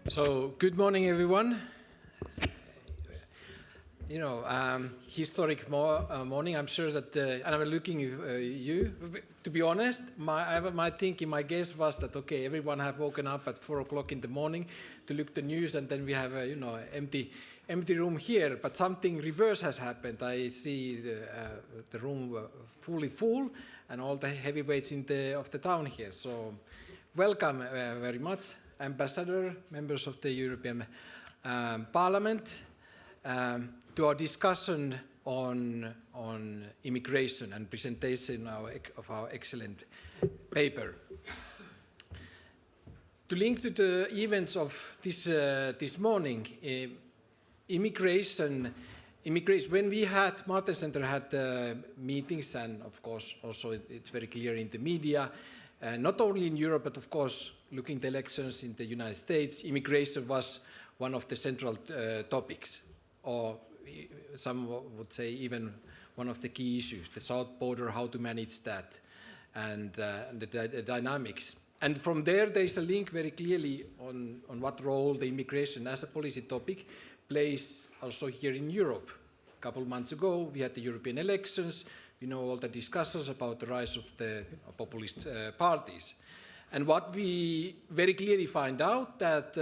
So, good morning, everyone. Historic morning. I'm sure that, and I'm looking at you. To be honest, my guess was that okay, everyone have woken up at 4 o'clock in the morning to look the news, and then we have a empty room here. But something reverse has happened. I see the room fully full, and all the heavyweights of the town here. So, welcome very much, Ambassador, members of the European Parliament. To our discussion on immigration and presentation of our excellent paper. To link to the events of this morning, immigration. When we had Martin Center had meetings, and of course also it's very clear in the media, not only in Europe but of course looking at the elections in the United States, immigration was one of the central topics, or some would say even one of the key issues, the south border, how to manage that, and the dynamics. And from there is a link very clearly on what role the immigration as a policy topic plays also here in Europe. A couple of months ago we had the European elections. We know all the discussions about the rise of the populist parties. And what we very clearly find out that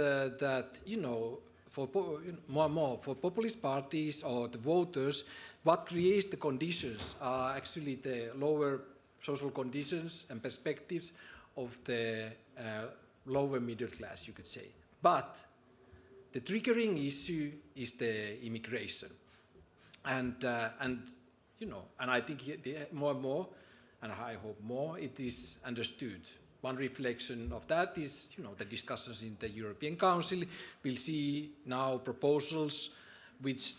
for more and more for populist parties or the voters, what creates the conditions are actually the lower social conditions and perspectives of the lower middle class, you could say. But the triggering issue is the immigration, and I think more and more, and I hope more, it is understood. One reflection of that is, the discussions in the European Council. We'll see now proposals which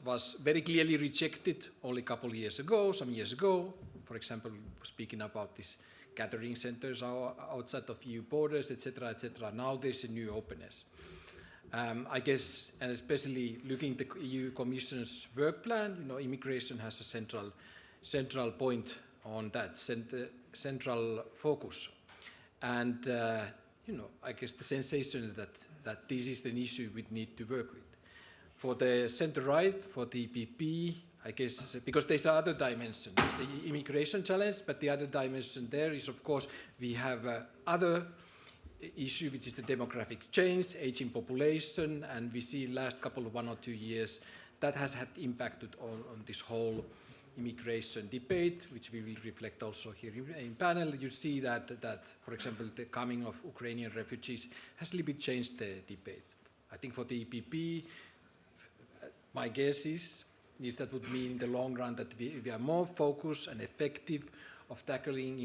was very clearly rejected only a couple of years ago, some years ago. For example, speaking about these gathering centers outside of EU borders, etc., etc. Now there's a new openness. I guess, and especially looking at the EU Commission's work plan, immigration has a central point on that, central focus. And, I guess the sensation that this is an issue we need to work with. For the center-right, for the EPP, I guess, because there's another dimension. There's the immigration challenge, but the other dimension there is, of course, we have other issue, which is the demographic change, aging population, and we see last couple of 1 or 2 years that has had impact on this whole immigration debate, which we will reflect also here in panel. You see that, for example, the coming of Ukrainian refugees has a little bit changed the debate. I think for the EPP, my guess is that would mean in the long run that we are more focused and effective of tackling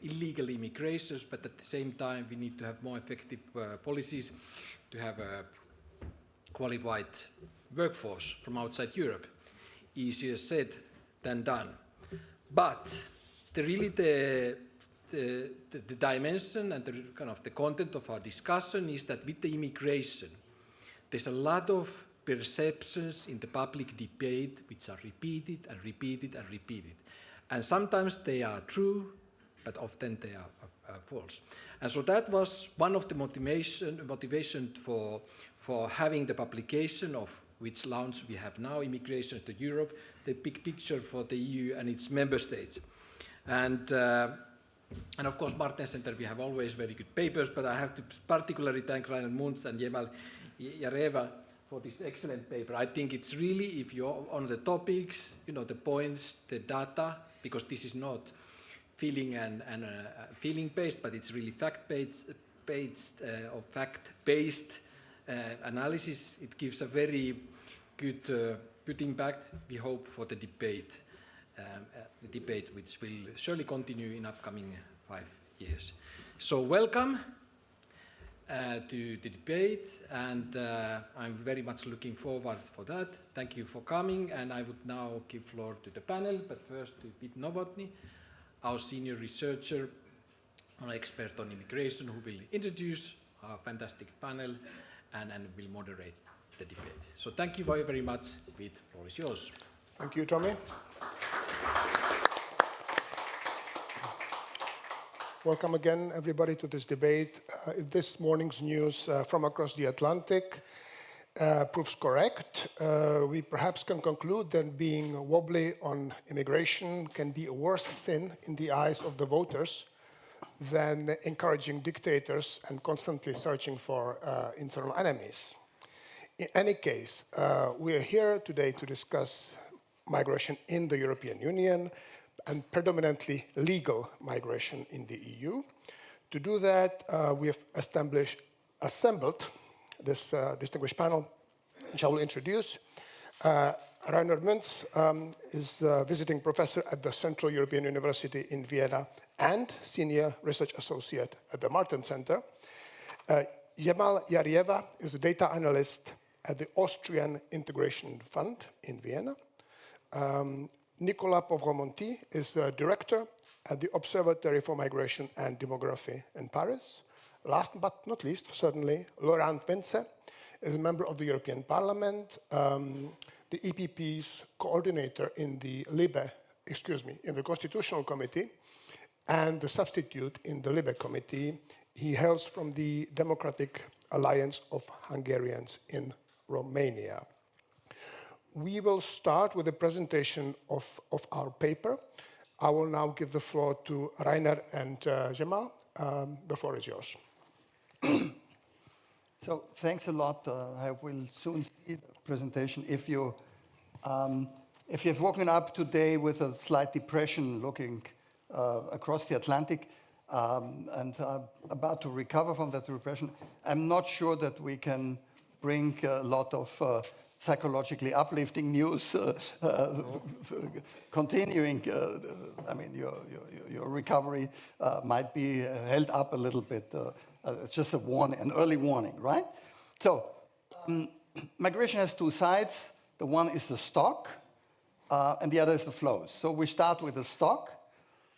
illegal immigrations, but at the same time we need to have more effective policies to have a qualified workforce from outside Europe. Easier said than done. But the dimension and the kind of the content of our discussion is that with the immigration, there's a lot of perceptions in the public debate which are repeated and repeated and repeated. And sometimes they are true, but often they are false. And so that was one of the motivation for having the publication of which launch we have now, Immigration to Europe, the big picture for the EU and its member states. And of course, Martin Center, we have always very good papers, but I have to particularly thank Rainer Munz and Jemal Yareva for this excellent paper. I think it's really, if you're on the topics, the points, the data, because this is not feeling and feeling-based, but it's really fact-based or fact-based analysis. It gives a very good impact, we hope, for the debate which will surely continue in upcoming 5 years. So welcome to the debate, and I'm very much looking forward for that. Thank you for coming, and I would now give floor to the panel, but first to Pete Novotny, our senior researcher, an expert on immigration, who will introduce our fantastic panel and will moderate the debate. So thank you very, very much. Pete, the floor is yours. Thank you, Tommy. Welcome again, everybody, to this debate. If this morning's news from across the Atlantic proves correct, we perhaps can conclude that being wobbly on immigration can be a worse sin in the eyes of the voters than encouraging dictators and constantly searching for internal enemies. In any case, we are here today to discuss migration in the European Union and predominantly legal migration in the EU. To do that, we have assembled this distinguished panel, which I will introduce. Rainer Münz is a visiting professor at the Central European University in Vienna and senior research associate at the Martin Center. Jemal Yarieva is a data analyst at the Austrian Integration Fund in Vienna. Nicolas Poivre-Monty is the director at the Observatory for Migration and Demography in Paris. Last but not least, certainly, Laurent Vince is a member of the European Parliament, the EPP's coordinator in the in the Constitutional Committee, and the substitute in the LIBE Committee. He hails from the Democratic Alliance of Hungarians in Romania. We will start with a presentation of our paper. I will now give the floor to Rainer and Jemal. The floor is yours. So thanks a lot. I will soon see the presentation. If you've woken up today with a slight depression looking across the Atlantic and about to recover from that depression, I'm not sure that we can bring a lot of psychologically uplifting news continuing. I mean, your recovery might be held up a little bit. It's just a warning, an early warning, right? So migration has two sides. The one is the stock, and the other is the flows. So we start with the stock.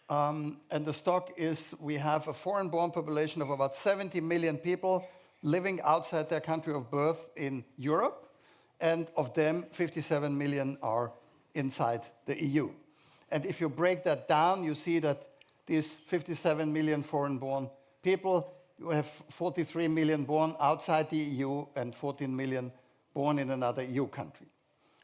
And the stock is, we have a foreign-born population of about 70 million people living outside their country of birth in Europe. And of them, 57 million are inside the EU. And if you break that down, you see that these 57 million foreign-born people, you have 43 million born outside the EU and 14 million born in another EU country.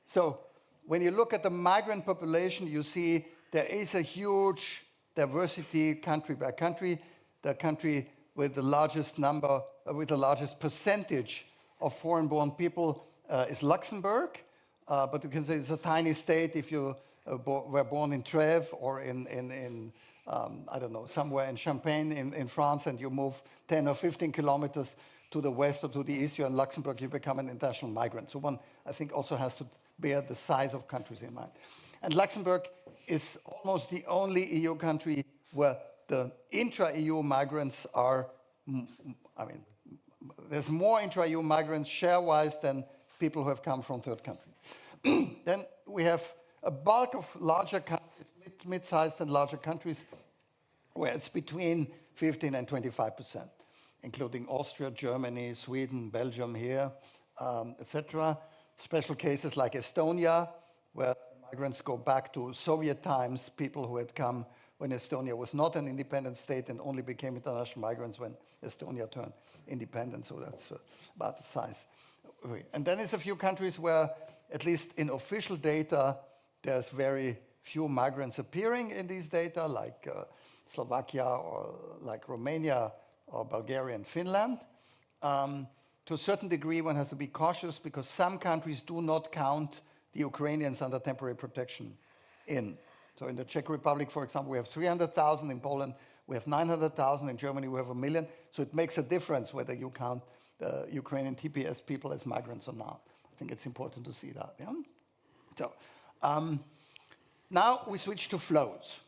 So when you look at the migrant population, you see there is a huge diversity country by country. The country with the largest number, with the largest percentage of foreign-born people is Luxembourg, but you can say it's a tiny state if you were born in Trèves or in I don't know, somewhere in Champagne in France, and you move 10 or 15 kilometers to the west or to the east, you're in Luxembourg, you become an international migrant. So one, I think, also has to bear the size of countries in mind. And Luxembourg is almost the only EU country where the intra-EU migrants are, I mean, there's more intra-EU migrants share-wise than people who have come from third countries. Then we have a bulk of larger countries, mid-sized and larger countries, where it's between 15 and 25%, including Austria, Germany, Sweden, Belgium here, etc. Special cases like Estonia, where migrants go back to Soviet times, people who had come when Estonia was not an independent state and only became international migrants when Estonia turned independent, so that's about the size. And then there's a few countries where, at least in official data, there's very few migrants appearing in these data, like Slovakia or like Romania or Bulgaria and Finland. To a certain degree, one has to be cautious because some countries do not count the Ukrainians under temporary protection in. So in the Czech Republic, for example, we have 300,000. In Poland, we have 900,000. In Germany, we have 1 million. So it makes a difference whether you count the Ukrainian TPS people as migrants or not. I think it's important to see that. Yeah? So now we switch to flows.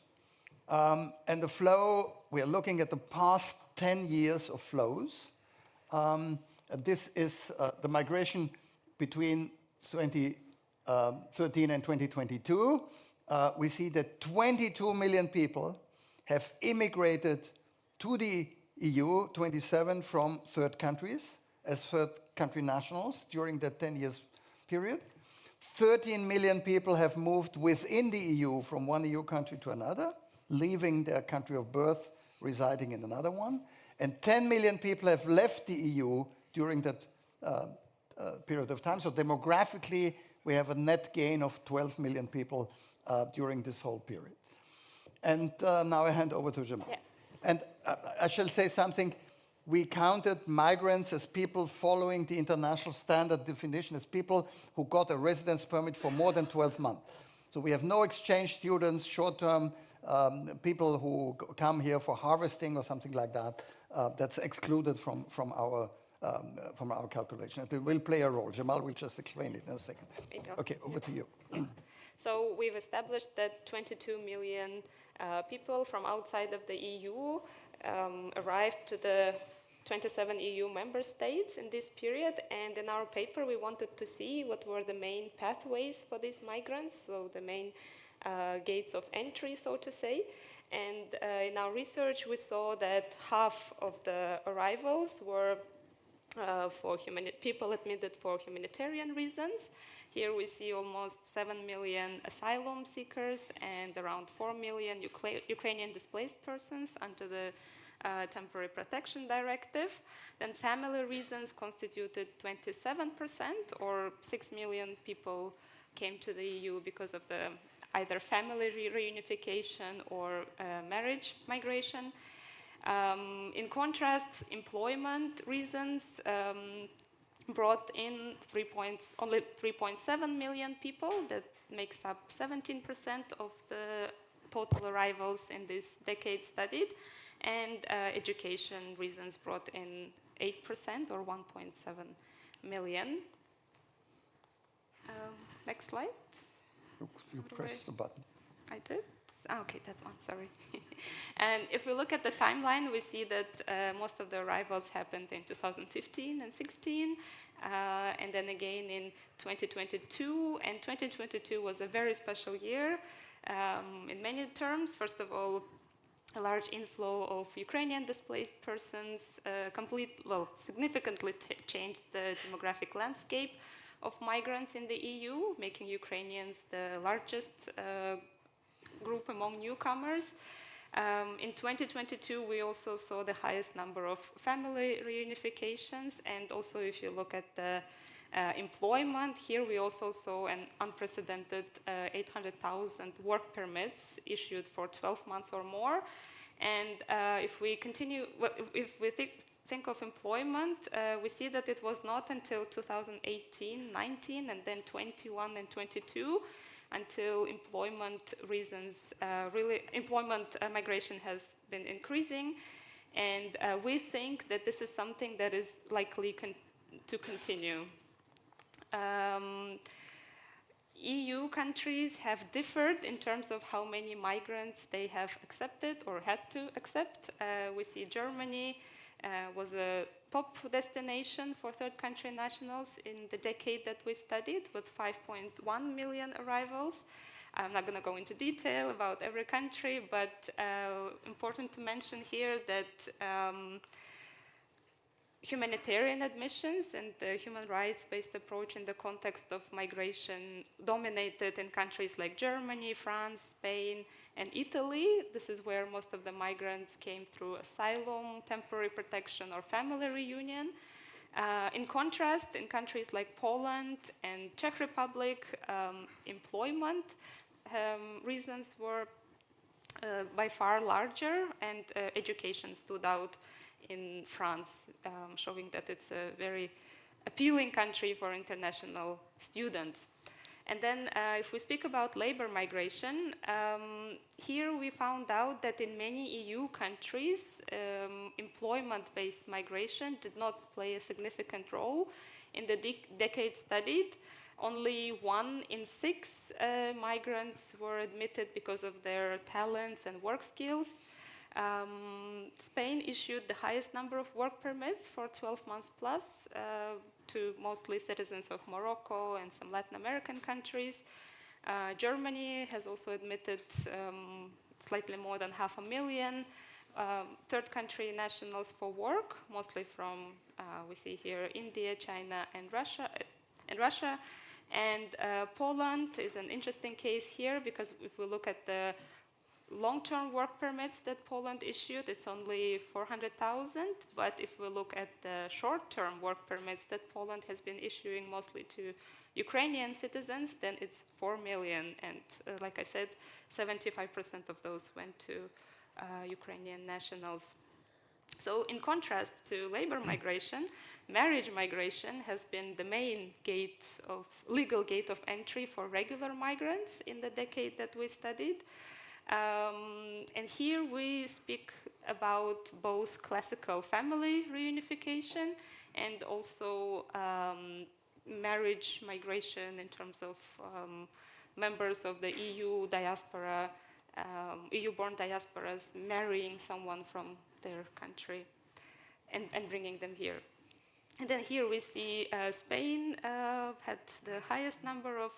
And the flow, we are looking at the past 10 years of flows. This is the migration between 2013 and 2022. We see that 22 million people have immigrated to the EU, 27 from third countries as third country nationals during that 10 years period. 13 million people have moved within the EU from one EU country to another, leaving their country of birth residing in another one. And 10 million people have left the EU during that period of time. So demographically, we have a net gain of 12 million people during this whole period. And now I hand over to Jamal. Yeah. And I shall say something. We counted migrants as people following the international standard definition as people who got a residence permit for more than 12 months. So we have no exchange students, short-term people who come here for harvesting or something like that. That's excluded from our calculation. It will play a role. Jamal will just explain it in a second. Okay, over to you. So we've established that 22 million people from outside of the EU arrived to the 27 EU member states in this period, and in our paper we wanted to see what were the main pathways for these migrants, so the main gates of entry, so to say. And in our research we saw that half of the arrivals were for people admitted for humanitarian reasons. Here we see almost 7 million asylum seekers and around 4 million Ukrainian displaced persons under the Temporary Protection Directive. Then family reasons constituted 27%, or 6 million people came to the EU because of the either family reunification or marriage migration. In contrast, employment reasons brought in only 3.7 million people. That makes up 17% of the total arrivals in this decade studied. And education reasons brought in 8%, or 1.7 million. Next slide. You press the button. I did? Okay, that one, sorry. And if we look at the timeline, we see that most of the arrivals happened in 2015 and 16, and then again in 2022. And 2022 was a very special year in many terms. First of all, a large inflow of Ukrainian displaced persons significantly changed the demographic landscape of migrants in the EU, making Ukrainians the largest group among newcomers. In 2022, we also saw the highest number of family reunifications, and also if you look at the employment, here we also saw an unprecedented 800,000 work permits issued for 12 months or more. And if we continue, if we think of employment, we see that it was not until 2018, 19, and then 21 and 22 until employment reasons, employment migration has been increasing. And we think that this is something that is likely to continue. EU countries have differed in terms of how many migrants they have accepted or had to accept. We see Germany was a top destination for third country nationals in the decade that we studied, with 5.1 million arrivals. I'm not going to go into detail about every country, but important to mention here that humanitarian admissions and the human rights-based approach in the context of migration dominated in countries like Germany, France, Spain, and Italy. This is where most of the migrants came through asylum, temporary protection, or family reunion. In contrast, in countries like Poland and Czech Republic, employment reasons were by far larger, and education stood out in France, showing that it's a very appealing country for international students. And then if we speak about labor migration, here we found out that in many EU countries, employment-based migration did not play a significant role. In the decade studied, only 1 in 6 migrants were admitted because of their talents and work skills. Spain issued the highest number of work permits for 12 months plus to mostly citizens of Morocco and some Latin American countries. Germany has also admitted slightly more than 500,000 third country nationals for work, mostly from, we see here, India, China, and Russia. And Poland is an interesting case here, because if we look at the long-term work permits that Poland issued, it's only 400,000. But if we look at the short-term work permits that Poland has been issuing mostly to Ukrainian citizens, then it's 4 million. And like I said, 75% of those went to Ukrainian nationals. So in contrast to labor migration, marriage migration has been the main legal gate of entry for regular migrants in the decade that we studied. And here we speak about both classical family reunification and also marriage migration in terms of members of the EU diaspora, EU-born diasporas marrying someone from their country and bringing them here. And then here we see Spain had the highest number of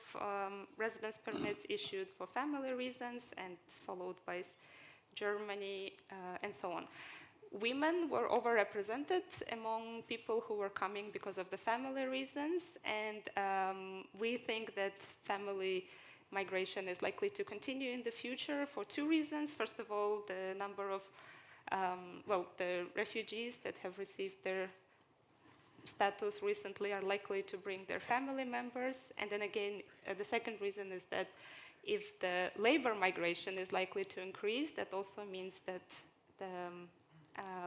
residence permits issued for family reasons, and followed by Germany and so on. Women were overrepresented among people who were coming because of the family reasons, and we think that family migration is likely to continue in the future for two reasons. First of all, the number of the refugees that have received their status recently are likely to bring their family members. And then again, the second reason is that if the labor migration is likely to increase, that also means that the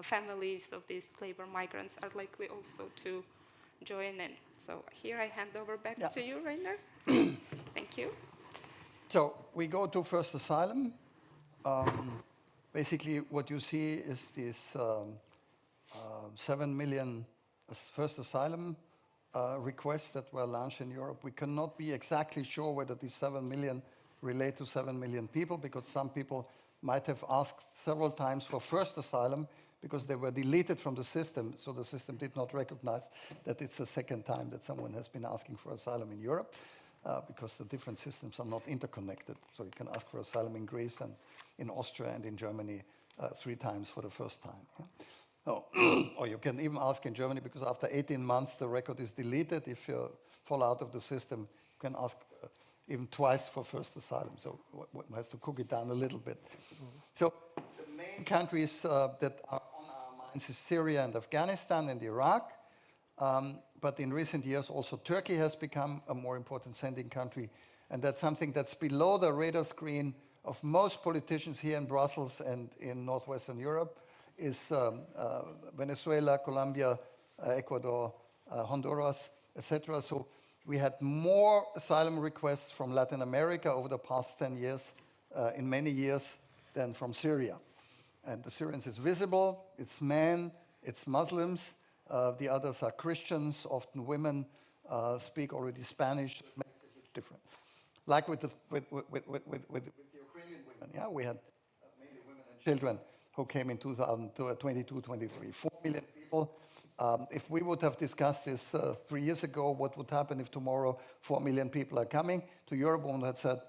families of these labor migrants are likely also to join in. So here I hand over back to you, Rainer. Thank you. So we go to first asylum. Basically, what you see is this 7 million first asylum requests that were launched in Europe. We cannot be exactly sure whether these 7 million relate to 7 million people, because some people might have asked several times for first asylum because they were deleted from the system, so the system did not recognize that it's the second time that someone has been asking for asylum in Europe. Because the different systems are not interconnected. So you can ask for asylum in Greece and in Austria and in Germany 3 times for the first time. Yeah? Or you can even ask in Germany, because after 18 months the record is deleted. If you fall out of the system, you can ask even twice for first asylum. So one has to cook it down a little bit. So the main countries that are on our minds is Syria and Afghanistan and Iraq. But in recent years, also Turkey has become a more important sending country. And that's something that's below the radar screen of most politicians here in Brussels and in Northwestern Europe, is Venezuela, Colombia, Ecuador, Honduras, etc. So we had more asylum requests from Latin America over the past 10 years, in many years, than from Syria. And the Syrians is visible, it's men, it's Muslims. The others are Christians, often women, speak already Spanish. It makes a huge difference. Like with the Ukrainian women, yeah, we had mainly women and children who came in 2022, 23, 4 million people. If we would have discussed this 3 years ago, what would happen if tomorrow 4 million people are coming to Europe, one had said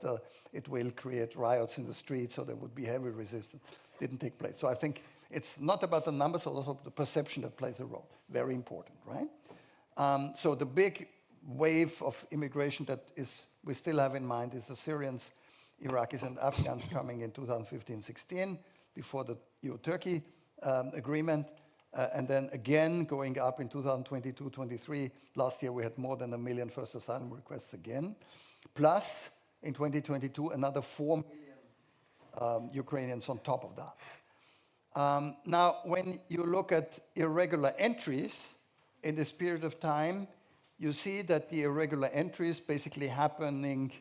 it will create riots in the streets, so there would be heavy resistance. Didn't take place. So I think it's not about the numbers, also the perception that plays a role. Very important, right? So the big wave of immigration that we still have in mind is the Syrians, Iraqis, and Afghans coming in 2015-16, before the EU-Turkey agreement. And then again, going up in 2022-23. Last year, we had more than 1 million first asylum requests again. Plus, in 2022, another 4 million Ukrainians on top of that. Now, when you look at irregular entries in this period of time, you see that the irregular entries basically happening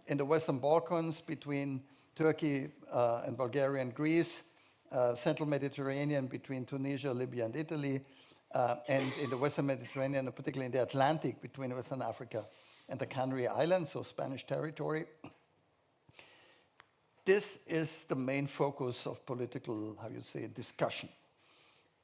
in the Western Balkans between Turkey and Bulgaria and Greece, Central Mediterranean between Tunisia, Libya, and Italy, and in the Western Mediterranean, and particularly in the Atlantic between Western Africa and the Canary Islands, so Spanish territory. This is the main focus of political, discussion,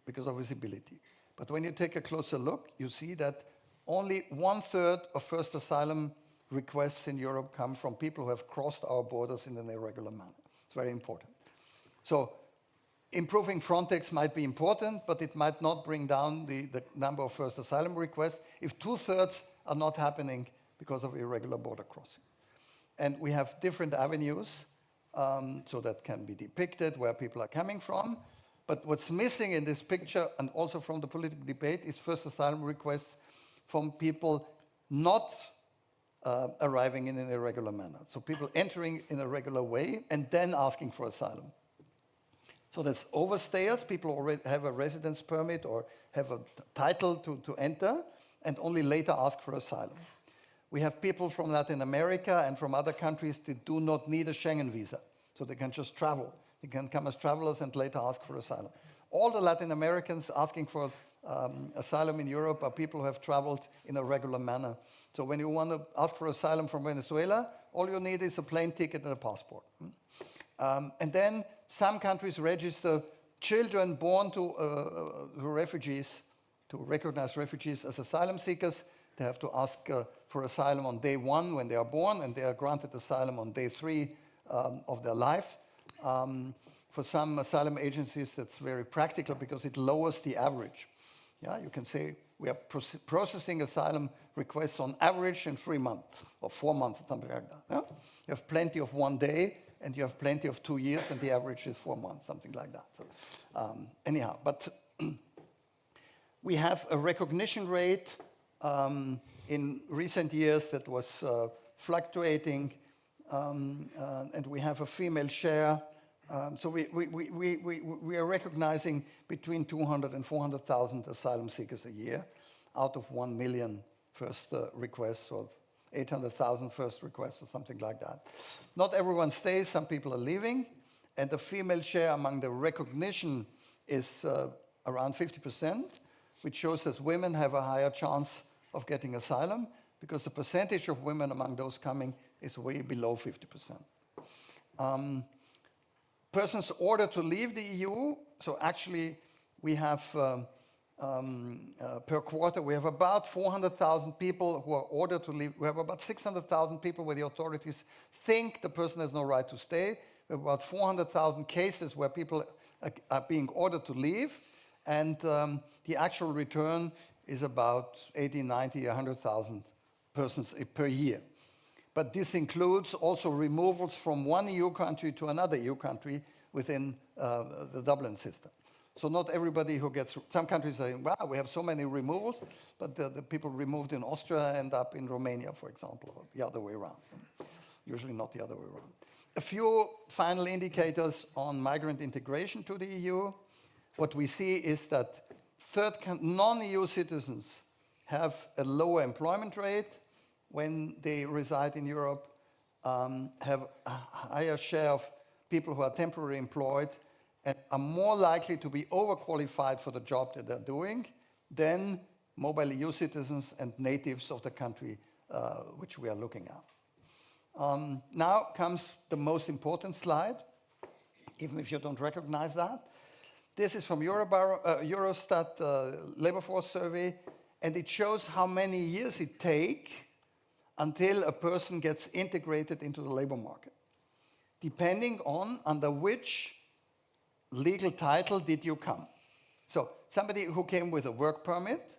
because of visibility. But when you take a closer look, you see that only 1/3 of first asylum requests in Europe come from people who have crossed our borders in an irregular manner. It's very important. So improving Frontex might be important, but it might not bring down the number of first asylum requests if 2/3 are not happening because of irregular border crossing. And we have different avenues. so that can be depicted where people are coming from. But what's missing in this picture, and also from the political debate, is first asylum requests from people not arriving in an irregular manner. So people entering in a regular way and then asking for asylum. So there's overstayers, people already have a residence permit or have a title to enter, and only later ask for asylum. We have people from Latin America and from other countries that do not need a Schengen visa, so they can just travel. They can come as travelers and later ask for asylum. All the Latin Americans asking for asylum in Europe are people who have traveled in a regular manner. So when you want to ask for asylum from Venezuela, all you need is a plane ticket and a passport. And then some countries register children born to refugees, to recognize refugees as asylum seekers. They have to ask for asylum on day 1 when they are born, and they are granted asylum on day 3 of their life. For some asylum agencies, that's very practical because it lowers the average. Yeah, you can say we are processing asylum requests on average in 3 months or 4 months or something like that. Yeah? You have plenty of 1 day, and you have plenty of 2 years, and the average is 4 months, something like that. So, anyhow, but we have a recognition rate in recent years that was fluctuating, and we have a female share. So we are recognizing between 200 and 400,000 asylum seekers a year out of 1 million first requests, or 800,000 first requests, or something like that. Not everyone stays, some people are leaving, and the female share among the recognition is around 50%, which shows that women have a higher chance of getting asylum, because the percentage of women among those coming is way below 50%. Persons ordered to leave the EU, so actually we have, per quarter, we have about 400,000 people who are ordered to leave. We have about 600,000 people where the authorities think the person has no right to stay. We have about 400,000 cases where people are being ordered to leave, and the actual return is about 80, 90, 100,000 persons per year. But this includes also removals from one EU country to another EU country within the Dublin system. So not everybody who gets, some countries say, wow, we have so many removals, but the people removed in Austria end up in Romania, for example, or the other way around. Usually not the other way around. A few final indicators on migrant integration to the EU. What we see is that non-EU citizens have a lower employment rate when they reside in Europe, have a higher share of people who are temporarily employed, and are more likely to be overqualified for the job that they're doing than mobile EU citizens and natives of the country which we are looking at. Now comes the most important slide, even if you don't recognize that. This is from Eurostat labor force survey, and it shows how many years it takes until a person gets integrated into the labor market, depending on under which legal title did you come. So somebody who came with a work permit,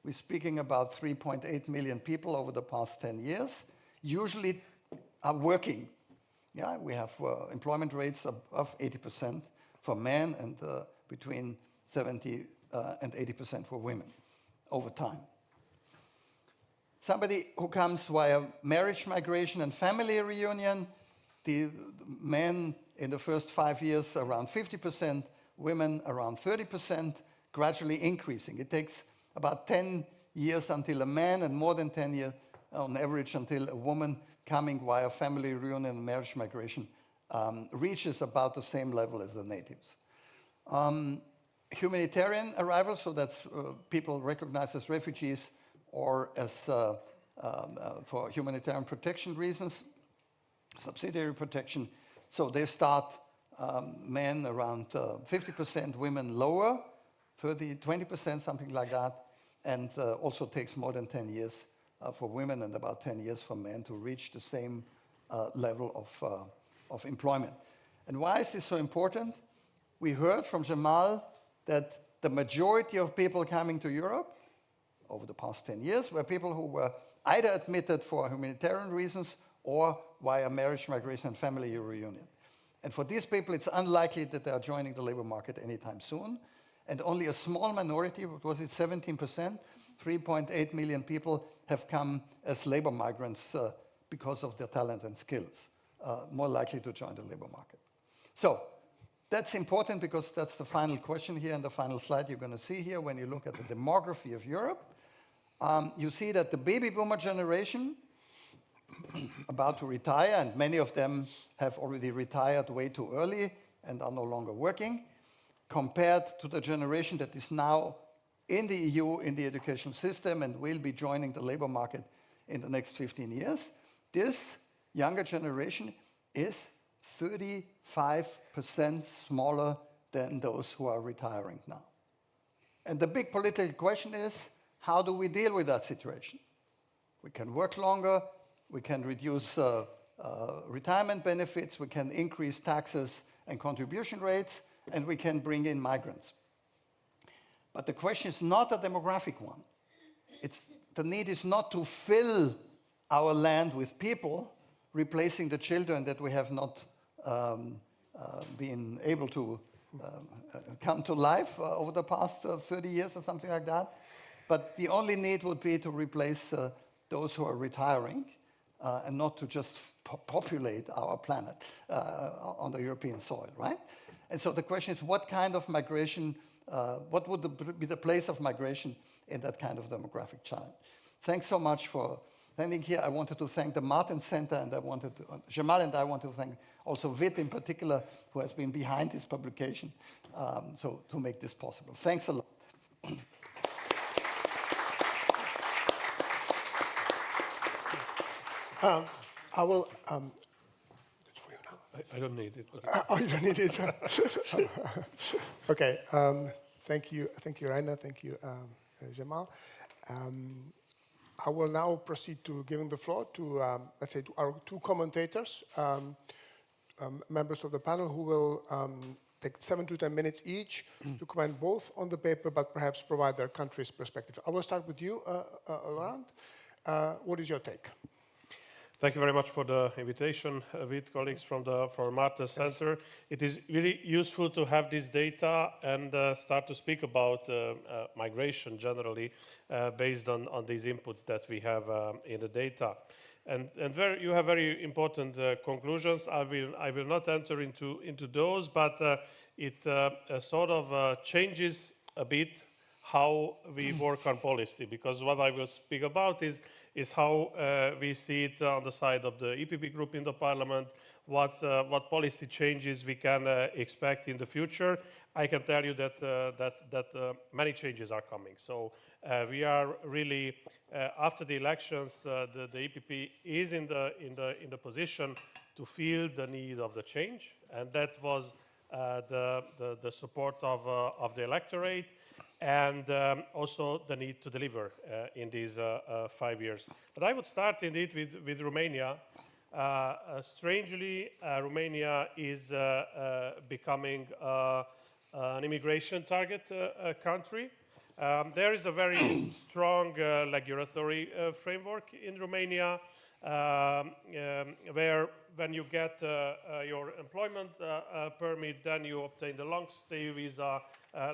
we're speaking about 3.8 million people over the past 10 years, usually are working. Yeah, we have employment rates of 80% for men and between 70 and 80% for women over time. Somebody who comes via marriage migration and family reunion, the men in the first 5 years around 50%, women around 30%, gradually increasing. It takes about 10 years until a man, and more than 10 years on average until a woman coming via family reunion and marriage migration reaches about the same level as the natives. Humanitarian arrivals, so that's people recognized as refugees or as for humanitarian protection reasons, subsidiary protection. So they start men around 50%, women lower, 30, 20%, something like that, and also takes more than 10 years for women and about 10 years for men to reach the same level of employment. And why is this so important? We heard from Jamal that the majority of people coming to Europe over the past 10 years were people who were either admitted for humanitarian reasons or via marriage, migration, and family reunion. And for these people, it's unlikely that they are joining the labor market anytime soon. And only a small minority, what was it, 17%, 3.8 million people have come as labor migrants because of their talent and skills, more likely to join the labor market. So that's important because that's the final question here and the final slide you're going to see here. When you look at the demography of Europe, you see that the baby boomer generation about to retire, and many of them have already retired way too early and are no longer working, compared to the generation that is now in the EU, in the education system, and will be joining the labor market in the next 15 years. This younger generation is 35% smaller than those who are retiring now. And the big political question is, how do we deal with that situation? We can work longer, we can reduce retirement benefits, we can increase taxes and contribution rates, and we can bring in migrants. But the question is not a demographic one. The need is not to fill our land with people, replacing the children that we have not been able to come to life over the past 30 years or something like that. But the only need would be to replace those who are retiring and not to just populate our planet on the European soil, right? And so the question is, what kind of migration, what would be the place of migration in that kind of demographic challenge? Thanks so much for standing here. I wanted to thank the Martin Center, and I wanted to, Jamal and I want to thank also Vit in particular, who has been behind this publication, so to make this possible. Thanks a lot. I will. It's for you now. I don't need it. Oh, you don't need it. Okay. Thank you, Rainer. Thank you, Jamal. I will now proceed to giving the floor to, let's say, to our two commentators, members of the panel, who will take 7 to 10 minutes each to comment both on the paper, but perhaps provide their country's perspective. I will start with you, Laurent. What is your take? Thank you very much for the invitation, with colleagues from the Martin Center. It is really useful to have this data and start to speak about migration generally based on these inputs that we have in the data. And where you have very important conclusions. I will not enter into those, but it sort of changes a bit how we work on policy, because what I will speak about is how we see it on the side of the EPP group in the parliament, what policy changes we can expect in the future. I can tell you that many changes are coming. So we are really, after the elections, the EPP is in the position to feel the need of the change, and that was the support of the electorate, and also the need to deliver in these 5 years. But I would start indeed with Romania. Strangely, Romania is becoming an immigration target country. There is a very strong regulatory framework in Romania, where when you get your employment permit, then you obtain the long stay visa,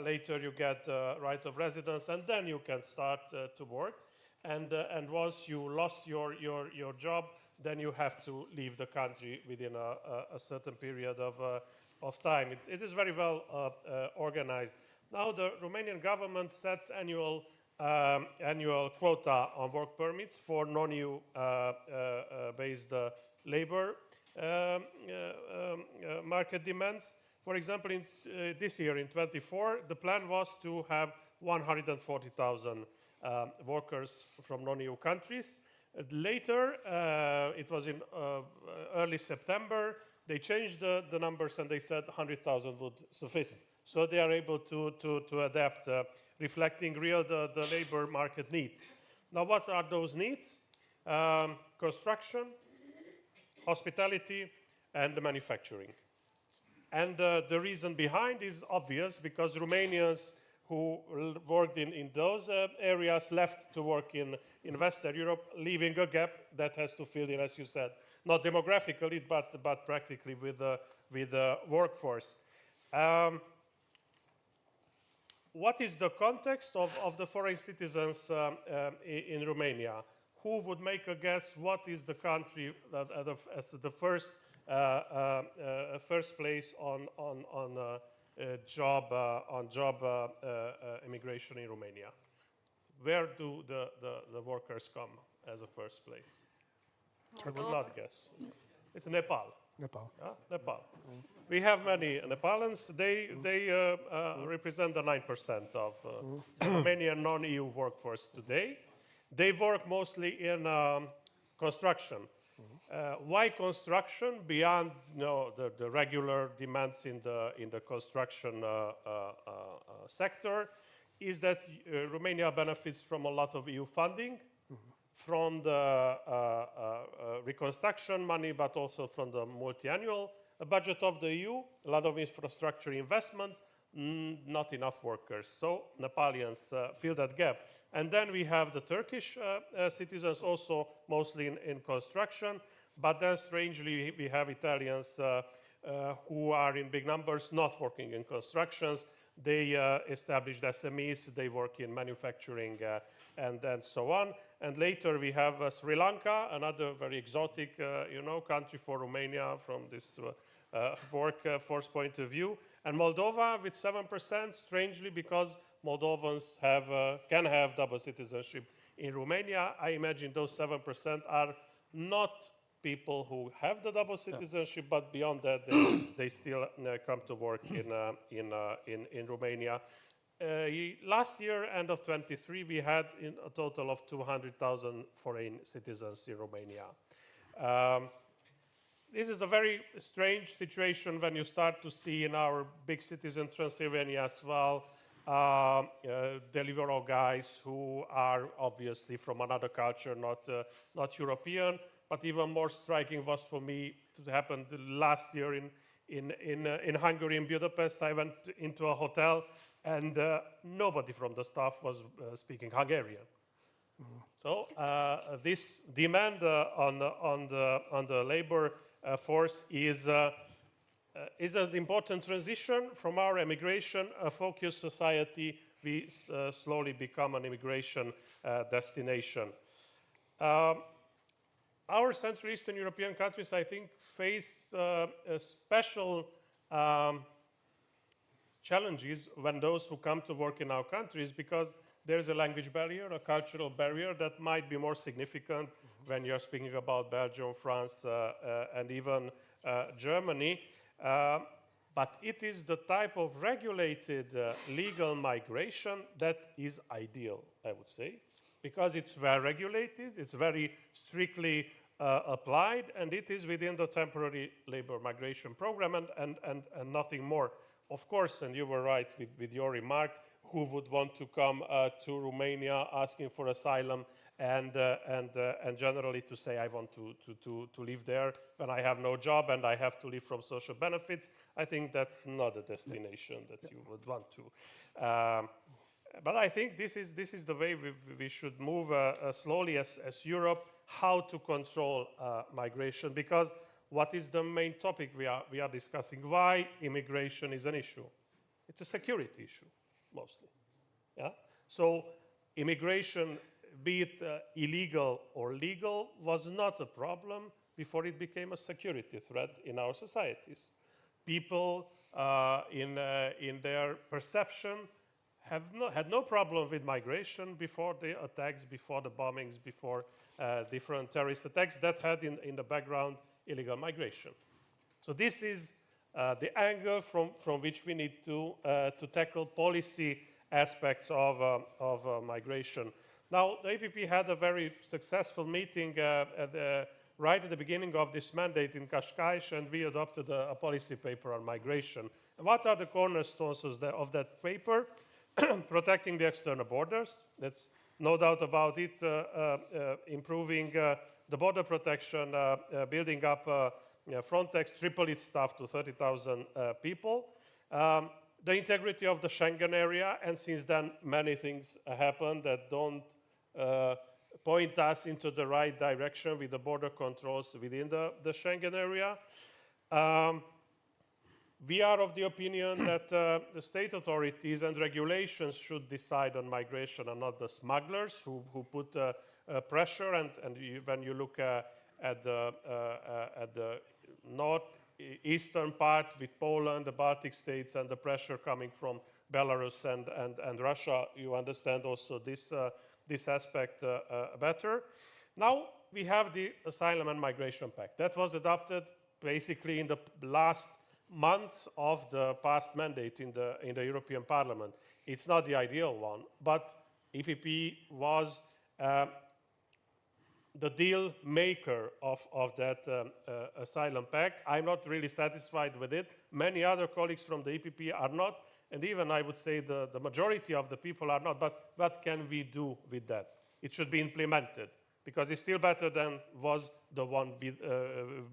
later you get right of residence, and then you can start to work. And once you lost your job, then you have to leave the country within a certain period of time. It is very well organized. Now the Romanian government sets annual quota on work permits for non-EU based labor market demands. For example, in this year, in 24, the plan was to have 140,000 workers from non-EU countries. Later, it was in early September, they changed the numbers and they said 100,000 would suffice. So they are able to adapt, reflecting the labor market needs. Now, what are those needs? Construction, hospitality, and the manufacturing. And the reason behind is obvious, because Romanians who worked in those areas left to work in Western Europe, leaving a gap that has to fill in, as you said, not demographically, but practically with the workforce. What is the context of the foreign citizens in Romania? Who would make a guess? What is the country as the first place on job immigration in Romania? Where do the workers come as a first place? I would not guess. It's Nepal. Nepal. Nepal. We have many Nepalans. They represent the 9% of Romanian non-EU workforce today. They work mostly in construction. Why construction beyond the regular demands in the construction sector is that Romania benefits from a lot of EU funding, from the reconstruction money, but also from the multi-annual budget of the EU, a lot of infrastructure investment, not enough workers. So Nepalians fill that gap. And then we have the Turkish citizens also mostly in construction, but then strangely we have Italians who are in big numbers not working in constructions. They established SMEs, they work in manufacturing and so on. And later we have Sri Lanka, another very exotic country for Romania from this workforce point of view. And Moldova with 7%, strangely, because Moldovans can have double citizenship in Romania. I imagine those 7% are not people who have the double citizenship, but beyond that, they still come to work in Romania. Last year, end of 23, we had a total of 200,000 foreign citizens in Romania. This is a very strange situation when you start to see in our big cities in Transylvania as well, Deliveroo guys who are obviously from another culture, not European. But even more striking was for me to happen last year in Hungary, in Budapest. I went into a hotel and nobody from the staff was speaking Hungarian. So this demand on the labor force is an important transition from our immigration-focused society. We slowly become an immigration destination. Our Central Eastern European countries, I think, face special challenges when those who come to work in our countries, because there's a language barrier, a cultural barrier that might be more significant when you're speaking about Belgium, France, and even Germany. But it is the type of regulated legal migration that is ideal, I would say, because it's well regulated, it's very strictly applied, and it is within the temporary labor migration program and nothing more. Of course, and you were right with your remark, who would want to come to Romania asking for asylum and generally to say, I want to live there when I have no job and I have to live from social benefits. I think that's not a destination that you would want to. But I think this is the way we should move slowly as Europe, how to control migration, because what is the main topic we are discussing? Why immigration is an issue? It's a security issue, mostly. Yeah? So immigration, be it illegal or legal, was not a problem before it became a security threat in our societies. People in their perception had no problem with migration before the attacks, before the bombings, before different terrorist attacks that had in the background illegal migration. So this is the angle from which we need to tackle policy aspects of migration. Now, the APP had a very successful meeting right at the beginning of this mandate in Cascais, and we adopted a policy paper on migration. And what are the cornerstones of that paper? Protecting the external borders, that's no doubt about it, improving the border protection, building up Frontex, triple its staff to 30,000 people. the integrity of the Schengen area, and since then many things happened that don't point us into the right direction with the border controls within the Schengen area. We are of the opinion that the state authorities and regulations should decide on migration and not the smugglers who put pressure. When you look at the northeastern part with Poland, the Baltic states, and the pressure coming from Belarus and Russia, you understand also this aspect better. Now we have the Asylum and Migration Pact. That was adopted basically in the last month of the past mandate in the European Parliament. It's not the ideal one, but EPP was the deal maker of that asylum pact. I'm not really satisfied with it. Many other colleagues from the EPP are not, and even I would say the majority of the people are not, but what can we do with that? It should be implemented, because it's still better than was the one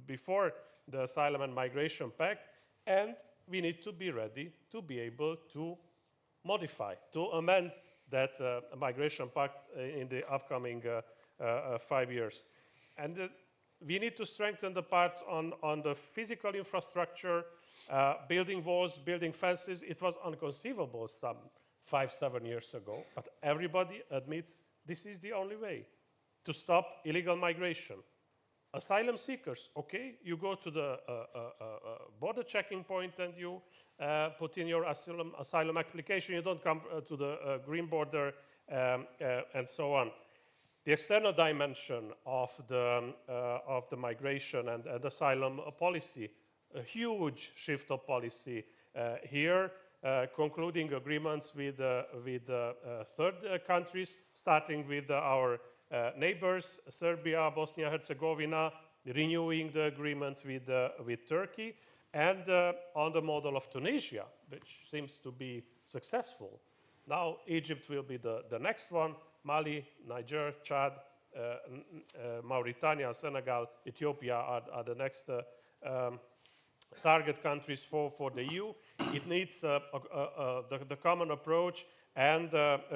before the Asylum and Migration Pact, and we need to be ready to be able to modify, to amend that Migration Pact in the upcoming 5 years. And we need to strengthen the parts on the physical infrastructure, building walls, building fences. It was inconceivable some 5-7 years ago, but everybody admits this is the only way to stop illegal migration. Asylum seekers, okay, you go to the border checking point and you put in your asylum application. You don't come to the green border and so on. The external dimension of the migration and asylum policy, a huge shift of policy here, concluding agreements with third countries, starting with our neighbors, Serbia, Bosnia-Herzegovina, renewing the agreement with Turkey, and on the model of Tunisia, which seems to be successful. Now Egypt will be the next one, Mali, Niger, Chad, Mauritania, Senegal, Ethiopia are the next target countries for the EU. It needs the common approach and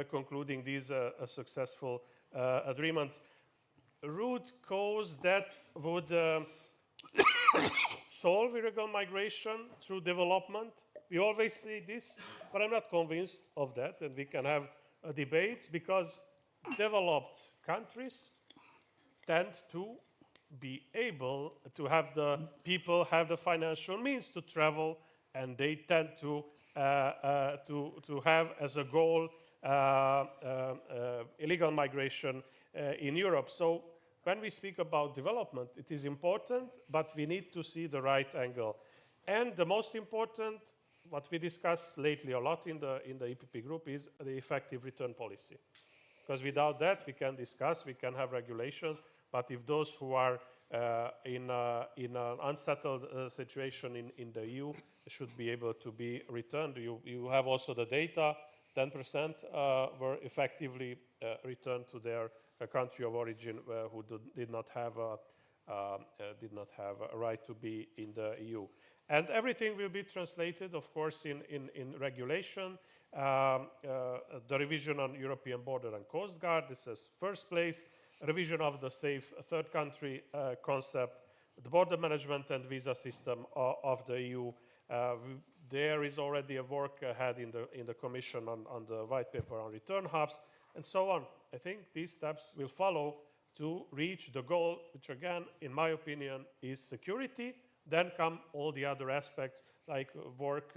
concluding these successful agreements. Root cause that would solve illegal migration through development. We always say this, but I'm not convinced of that, and we can have debates, because developed countries tend to be able to have the people have the financial means to travel, and they tend to have as a goal illegal migration in Europe. So when we speak about development, it is important, but we need to see the right angle. And the most important, what we discussed lately a lot in the EPP group, is the effective return policy. Because without that, we can discuss, we can have regulations, but if those who are in an unsettled situation in the EU should be able to be returned. You have also the data, 10% were effectively returned to their country of origin who did not have a right to be in the EU. And everything will be translated, of course, in regulation. The revision on European Border and Coast Guard, this is first place. Revision of the safe third country concept, the border management and visa system of the EU. There is already a work ahead in the Commission on the white paper on return hubs, and so on. I think these steps will follow to reach the goal, which again, in my opinion, is security. Then come all the other aspects like work,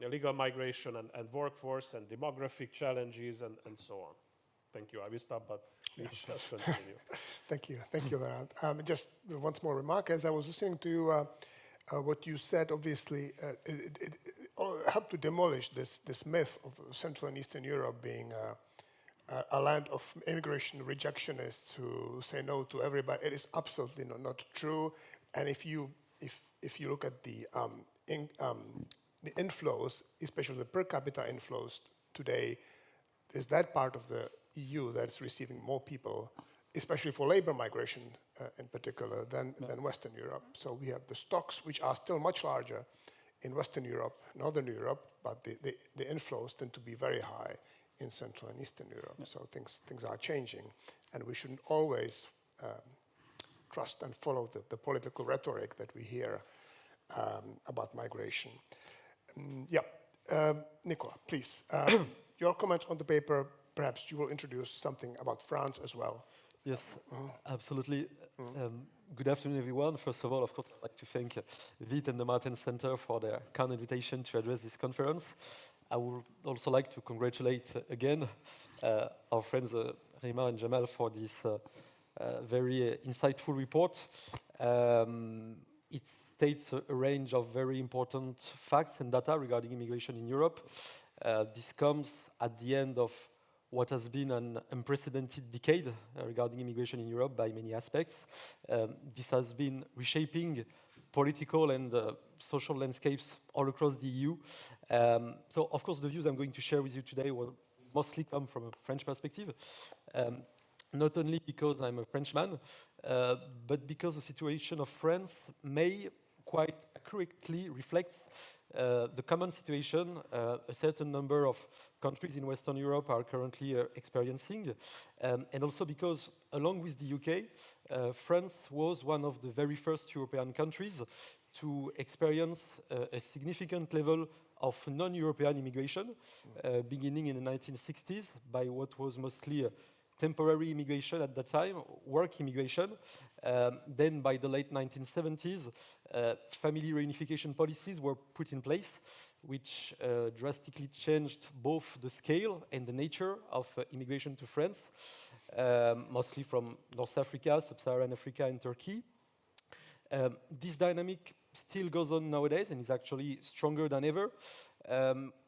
illegal migration and workforce and demographic challenges and so on. Thank you. I will stop, but please just continue. Thank you, Laurent. Just one small remark. As I was listening to what you said, obviously, it helped to demolish this myth of Central and Eastern Europe being a land of immigration rejectionists who say no to everybody. It is absolutely not true. And if you look at the inflows, especially the per capita inflows today, there's that part of the EU that's receiving more people, especially for labor migration in particular, than Western Europe. So we have the stocks, which are still much larger in Western Europe, Northern Europe, but the inflows tend to be very high in Central and Eastern Europe. So things are changing, and we shouldn't always trust and follow the political rhetoric that we hear about migration. Nicola, please. Your comments on the paper, perhaps you will introduce something about France as well. Yes, absolutely. Good afternoon, everyone. First of all, of course, I'd like to thank Vit and the Martin Center for their kind invitation to address this conference. I would also like to congratulate again our friends Rima and Jamal for this very insightful report. It states a range of very important facts and data regarding immigration in Europe. This comes at the end of what has been an unprecedented decade regarding immigration in Europe by many aspects. This has been reshaping political and social landscapes all across the EU. So, of course, the views I'm going to share with you today will mostly come from a French perspective, not only because I'm a Frenchman, but because the situation of France may quite accurately reflect the common situation a certain number of countries in Western Europe are currently experiencing, and also because, along with the UK, France was one of the very first European countries to experience a significant level of non-European immigration, beginning in the 1960s by what was mostly temporary immigration at that time, work immigration. Then by the late 1970s, family reunification policies were put in place, which drastically changed both the scale and the nature of immigration to France, mostly from North Africa, Sub-Saharan Africa, and Turkey. This dynamic still goes on nowadays and is actually stronger than ever.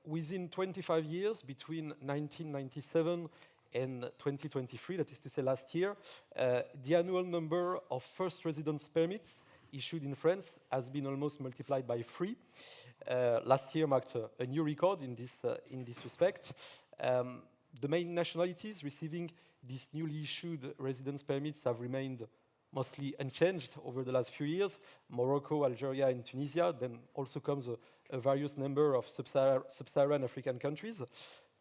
Within 25 years, between 1997 and 2023, that is to say last year, the annual number of first residence permits issued in France has been almost multiplied by 3. Last year marked a new record in this respect. The main nationalities receiving these newly issued residence permits have remained mostly unchanged over the last few years: Morocco, Algeria, and Tunisia. Then also comes a various number of sub-Saharan African countries.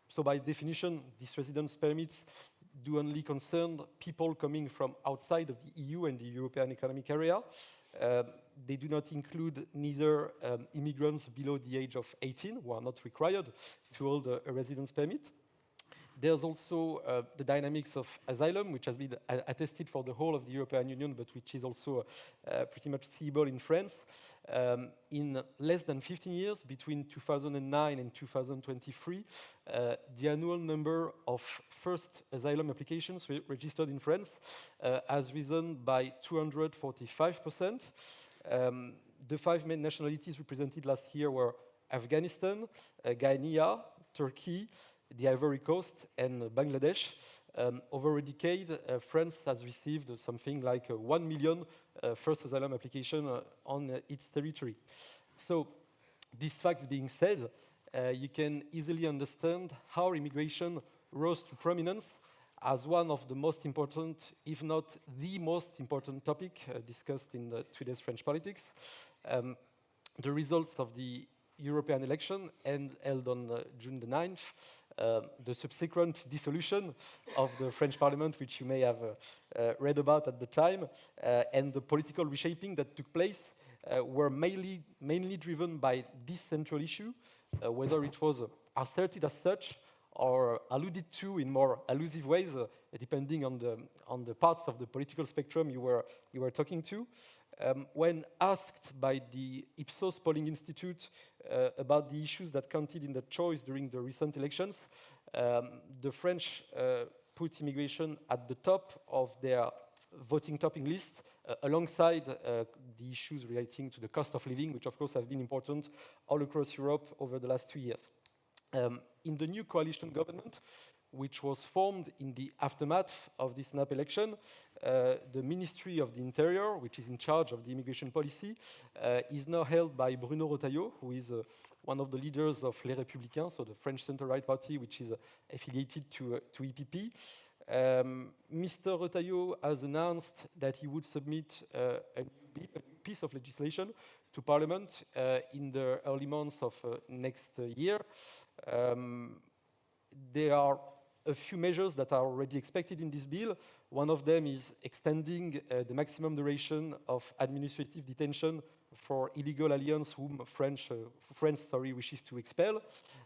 So by definition, these residence permits do only concern people coming from outside of the EU and the European Economic Area. They do not include neither immigrants below the age of 18, who are not required to hold a residence permit. There's also the dynamics of asylum, which has been attested for the whole of the European Union, but which is also pretty much seeable in France. In less than 15 years, between 2009 and 2023, the annual number of first asylum applications registered in France has risen by 245%. The 5 main nationalities represented last year were Afghanistan, Guyana, Turkey, the Ivory Coast, and Bangladesh. Over a decade, France has received something like 1 million first asylum applications on its territory. So, these facts being said, you can easily understand how immigration rose to prominence as one of the most important, if not the most important topic discussed in today's French politics. The results of the European election held on June the 9th, the subsequent dissolution of the French Parliament, which you may have read about at the time, and the political reshaping that took place were mainly driven by this central issue, whether it was asserted as such or alluded to in more elusive ways, depending on the parts of the political spectrum you were talking to. When asked by the Ipsos Polling Institute about the issues that counted in the choice during the recent elections, the French put immigration at the top of their voting topping list, alongside the issues relating to the cost of living, which of course have been important all across Europe over the last 2 years. In the new coalition government, which was formed in the aftermath of this snap election, the Ministry of the Interior, which is in charge of the immigration policy, is now held by Bruno Retailleau, who is one of the leaders of Les Républicains, so the French center-right party, which is affiliated to EPP. Mr. Retailleau has announced that he would submit a piece of legislation to Parliament in the early months of next year. There are a few measures that are already expected in this bill. One of them is extending the maximum duration of administrative detention for illegal aliens whom France wishes to expel.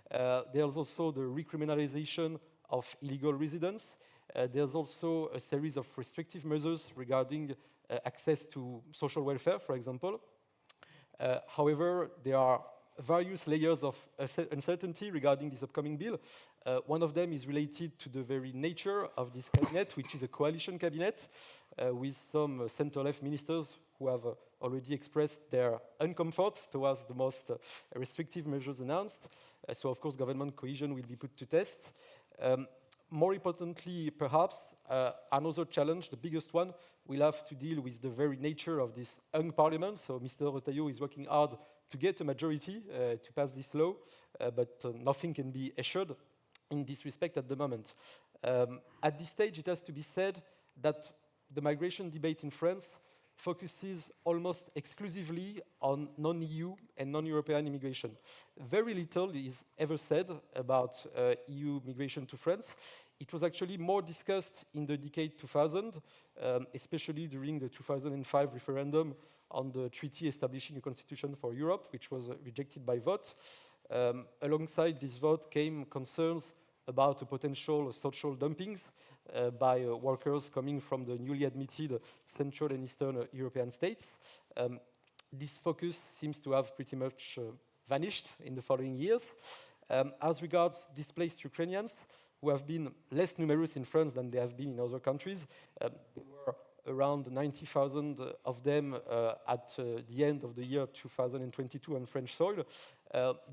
There's also the recriminalization of illegal residents. There's also a series of restrictive measures regarding access to social welfare, for example. However, there are various layers of uncertainty regarding this upcoming bill. One of them is related to the very nature of this cabinet, which is a coalition cabinet with some center-left ministers who have already expressed their uncomfort towards the most restrictive measures announced. So, of course, government cohesion will be put to test. More importantly, perhaps, another challenge, the biggest one, will have to deal with the very nature of this young parliament. So Mr. Retailleau is working hard to get a majority to pass this law, but nothing can be assured in this respect at the moment. At this stage, it has to be said that the migration debate in France focuses almost exclusively on non-EU and non-European immigration. Very little is ever said about EU migration to France. It was actually more discussed in the decade 2000, especially during the 2005 referendum on the treaty establishing a constitution for Europe, which was rejected by vote. Alongside this vote came concerns about a potential social dumpings by workers coming from the newly admitted Central and Eastern European states. This focus seems to have pretty much vanished in the following years. As regards displaced Ukrainians, who have been less numerous in France than they have been in other countries, there were around 90,000 of them at the end of the year 2022 on French soil.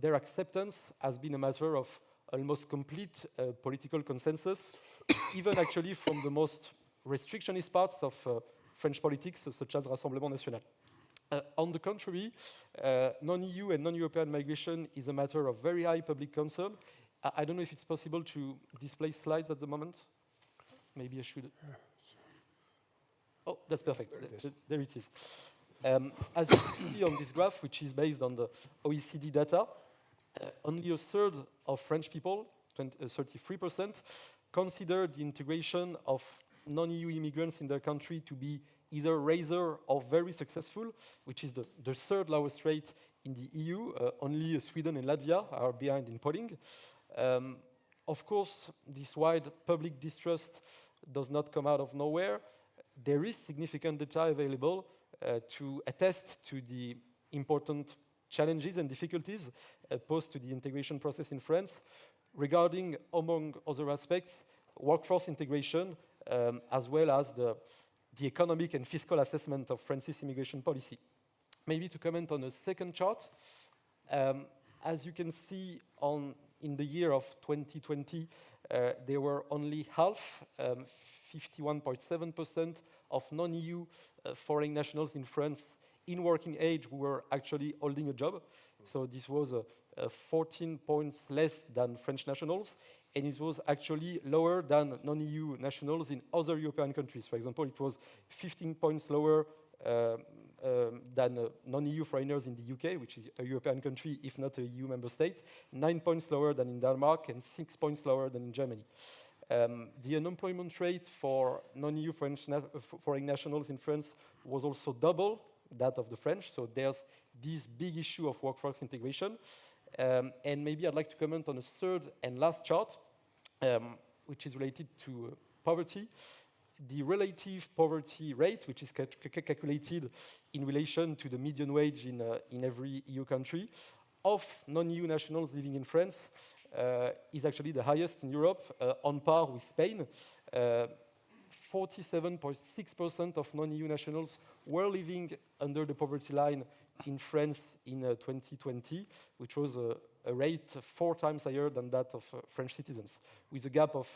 Their acceptance has been a matter of almost complete political consensus, even actually from the most restrictionist parts of French politics, such as Rassemblement National. On the contrary, non-EU and non-European migration is a matter of very high public concern. I don't know if it's possible to display slides at the moment. Maybe I should. Oh, that's perfect. There it is. As you can see on this graph, which is based on the OECD data, only a third of French people, 33%, consider the integration of non-EU immigrants in their country to be either rather or very successful, which is the third lowest rate in the EU. Only Sweden and Latvia are behind in polling. Of course, this wide public distrust does not come out of nowhere. There is significant data available to attest to the important challenges and difficulties posed to the integration process in France regarding, among other aspects, workforce integration, as well as the economic and fiscal assessment of France's immigration policy. Maybe to comment on a second chart, as you can see in the year of 2020, there were only half, 51.7% of non-EU foreign nationals in France in working age who were actually holding a job. So this was 14 points less than French nationals, and it was actually lower than non-EU nationals in other European countries. For example, it was 15 points lower than non-EU foreigners in the UK, which is a European country, if not a EU member state, 9 points lower than in Denmark, and 6 points lower than in Germany. The unemployment rate for non-EU foreign nationals in France was also double that of the French, so there's this big issue of workforce integration. And maybe I'd like to comment on a third and last chart, which is related to poverty. The relative poverty rate, which is calculated in relation to the median wage in every EU country, of non-EU nationals living in France is actually the highest in Europe, on par with Spain. 47.6% of non-EU nationals were living under the poverty line in France in 2020, which was a rate 4 times higher than that of French citizens, with a gap of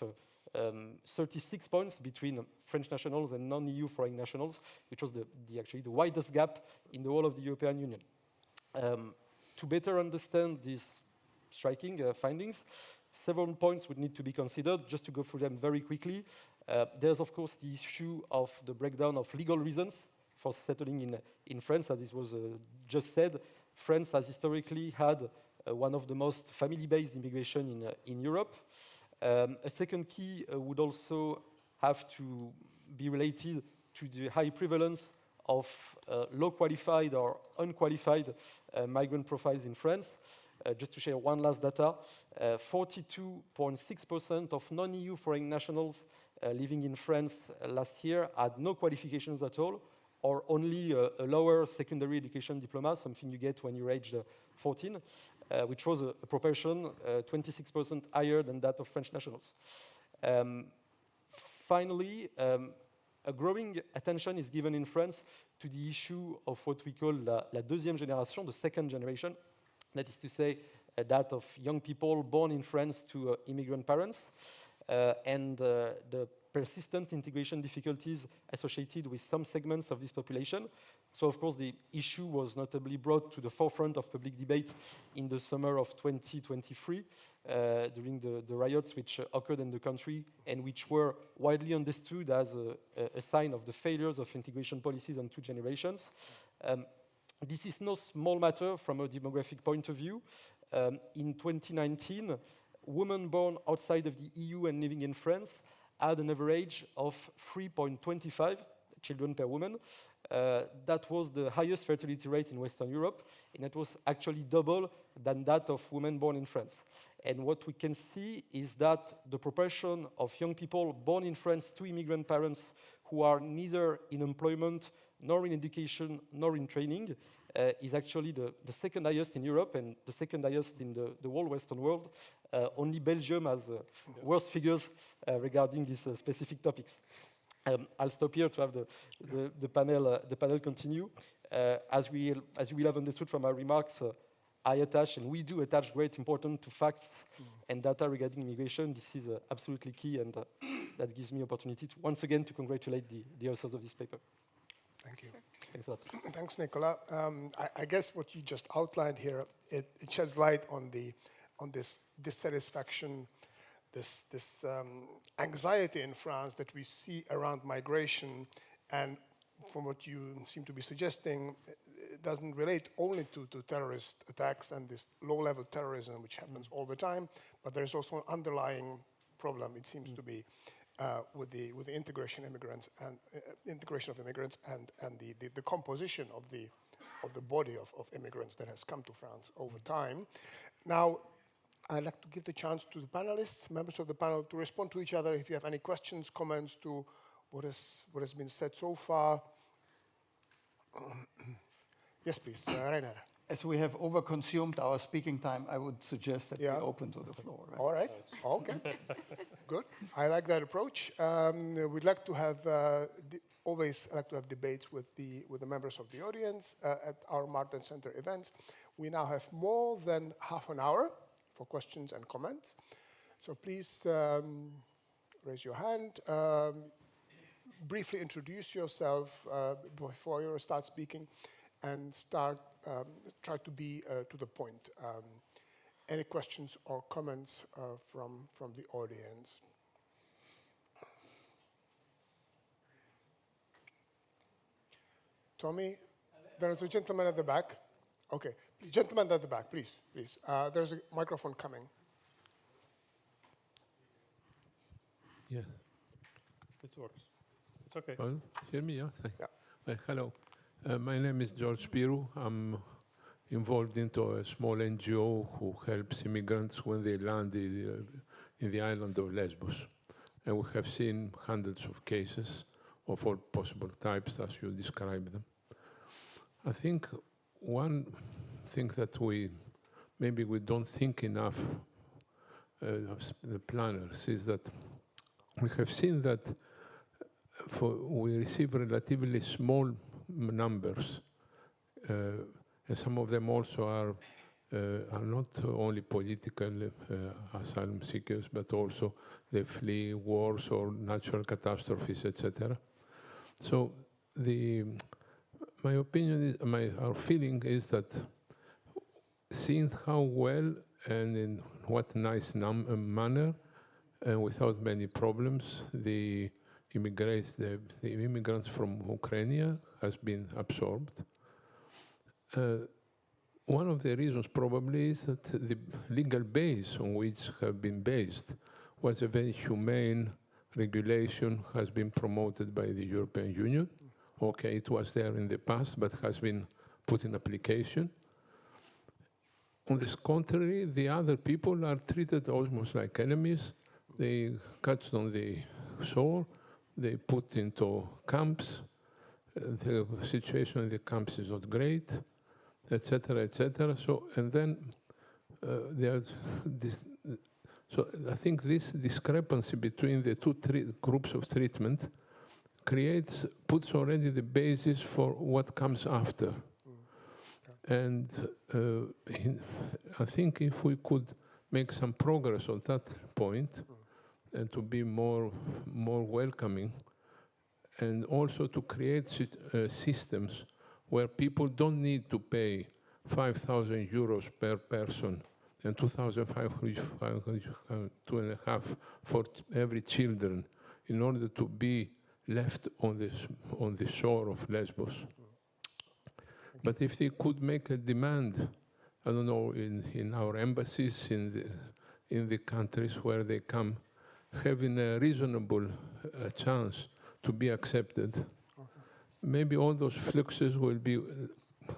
36 points between French nationals and non-EU foreign nationals, which was actually the widest gap in the whole of the European Union. To better understand these striking findings, several points would need to be considered. Just to go through them very quickly, there's of course the issue of the breakdown of legal reasons for settling in France. As this was just said, France has historically had one of the most family-based immigration in Europe. A second key would also have to be related to the high prevalence of low qualified or unqualified migrant profiles in France. Just to share one last data, 42.6% of non-EU foreign nationals living in France last year had no qualifications at all, or only a lower secondary education diploma, something you get when you're aged 14, which was a proportion 26% higher than that of French nationals. Finally, a growing attention is given in France to the issue of what we call la deuxième génération, the second generation. That is to say, that of young people born in France to immigrant parents, and the persistent integration difficulties associated with some segments of this population. So, of course, the issue was notably brought to the forefront of public debate in the summer of 2023, during the riots which occurred in the country and which were widely understood as a sign of the failures of integration policies on two generations. This is no small matter from a demographic point of view. In 2019, women born outside of the EU and living in France had an average of 3.25 children per woman. That was the highest fertility rate in Western Europe, and it was actually double than that of women born in France. And what we can see is that the proportion of young people born in France to immigrant parents who are neither in employment nor in education nor in training is actually the second highest in Europe and the second highest in the whole Western world. Only Belgium has worse figures regarding these specific topics. I'll stop here to have the panel continue. As you will have understood from our remarks, I attach, and we do attach great importance to facts and data regarding immigration. This is absolutely key, and that gives me opportunity to once again to congratulate the authors of this paper. Thank you. Thanks a lot. Thanks, Nicolas. I guess what you just outlined here, it sheds light on this dissatisfaction, this anxiety in France that we see around migration, and from what you seem to be suggesting, it doesn't relate only to terrorist attacks and this low-level terrorism which happens all the time, but there's also an underlying problem, it seems to be, with the integration immigrants and integration of immigrants and the composition of the body of immigrants that has come to France over time. Now, I'd like to give the chance to the panelists, members of the panel, to respond to each other if you have any questions, comments to what has been said so far. Yes, please, Rainer. As we have overconsumed our speaking time, I would suggest that we open to the floor. Right? All right. Okay. Good. I like that approach. We'd like to have always like to have debates with the members of the audience at our Martin Center events. We now have more than half an hour for questions and comments. So please raise your hand. Briefly introduce yourself before you start speaking, and try to be to the point. Any questions or comments from the audience? Tommy, there's a gentleman at the back. Okay, gentleman at the back, please. There's a microphone coming. Yeah. It works. It's okay. Well, hear me, yeah? Yeah. Well, hello. My name is George Spiru. I'm involved into a small NGO who helps immigrants when they land in the island of Lesbos. And we have seen hundreds of cases of all possible types as you describe them. I think one thing that maybe we don't think enough of the planners is that we have seen that we receive relatively small numbers, and some of them also are not only political asylum seekers, but also they flee wars or natural catastrophes, etc. So my opinion is, our feeling is that seeing how well and in what nice manner and without many problems the the immigrants from Ukraine has been absorbed. One of the reasons probably is that the legal base on which have been based was a very humane regulation, has been promoted by the European Union. Okay, it was there in the past, but has been put in application. On the contrary, the other people are treated almost like enemies. They catch on the shore, they put into camps. The situation in the camps is not great, etc., etc. So, and then there's this. So I think this discrepancy between the two groups of treatment puts already the basis for what comes after. And I think if we could make some progress on that point, and to be more welcoming, and also to create systems where people don't need to pay 5,000 euros per person and 2,500 for every children in order to be left on the shore of Lesbos. But if they could make a demand, I don't know, in our embassies, in the countries where they come, having a reasonable chance to be accepted, maybe all those fluxes will be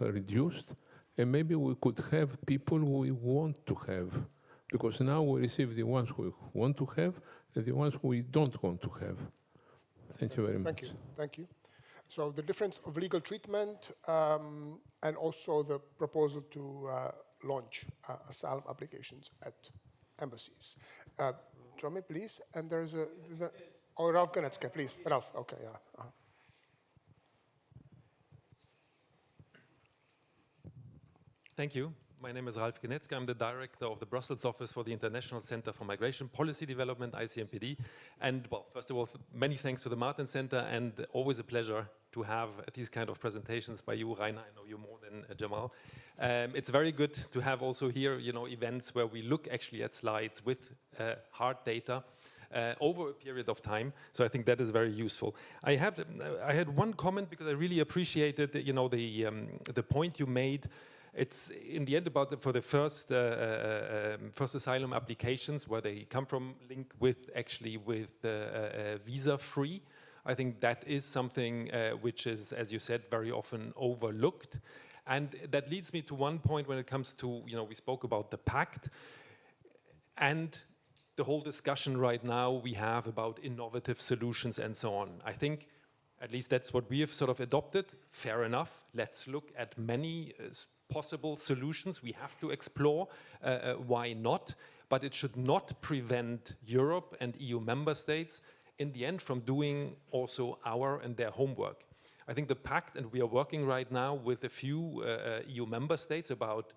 reduced, and maybe we could have people we want to have, because now we receive the ones we want to have and the ones we don't want to have. Thank you very much. Thank you. Thank you. So the difference of legal treatment and also the proposal to launch asylum applications at embassies. Tommy, please. And there's Ralph Ganecka, please. Ralph, okay, yeah. Thank you. My name is Ralph Ganecka. I'm the director of the Brussels office for the International Center for Migration Policy Development, ICMPD. And well, first of all, many thanks to the Martin Center, and always a pleasure to have these kind of presentations by you, Rainer. I know you more than Jamal. It's very good to have also here, events where we look actually at slides with hard data over a period of time. So I think that is very useful. I had one comment because I really appreciated, the point you made. It's in the end about for the first asylum applications where they come from linked with visa-free. I think that is something which is, as you said, very often overlooked. And that leads me to one point when it comes to, we spoke about the pact and the whole discussion right now we have about innovative solutions and so on. I think at least that's what we have sort of adopted. Fair enough. Let's look at many possible solutions we have to explore. Why not? But it should not prevent Europe and EU member states in the end from doing also our and their homework. I think the pact, and we are working right now with a few EU member states about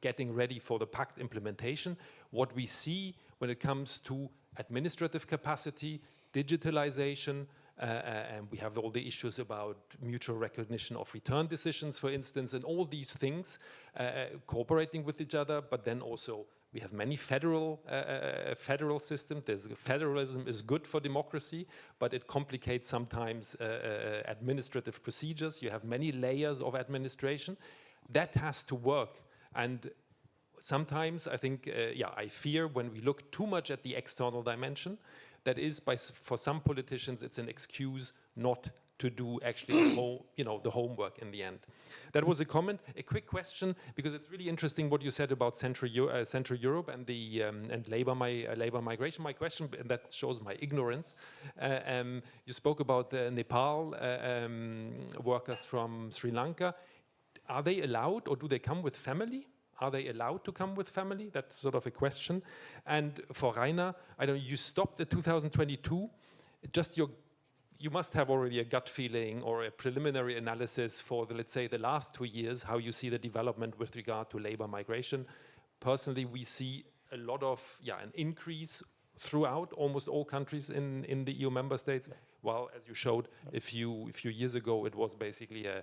getting ready for the pact implementation. What we see when it comes to administrative capacity, digitalization, and we have all the issues about mutual recognition of return decisions, for instance, and all these things cooperating with each other. But then also we have many federal systems. Federalism is good for democracy, but it complicates sometimes administrative procedures. You have many layers of administration. That has to work. And sometimes I think, I fear when we look too much at the external dimension, that is, for some politicians, it's an excuse not to do actually the homework in the end. That was a comment. A quick question, because it's really interesting what you said about Central Europe and the labor migration. My question, and that shows my ignorance. You spoke about the Nepal workers from Sri Lanka. Are they allowed, or do they come with family? Are they allowed to come with family? That's sort of a question. And for Rainer, I know you stopped at 2022. You must have already a gut feeling or a preliminary analysis for let's say the last 2 years, how you see the development with regard to labor migration. Personally, we see a lot of an increase throughout almost all countries in the EU member states. While, as you showed a few years ago, it was basically a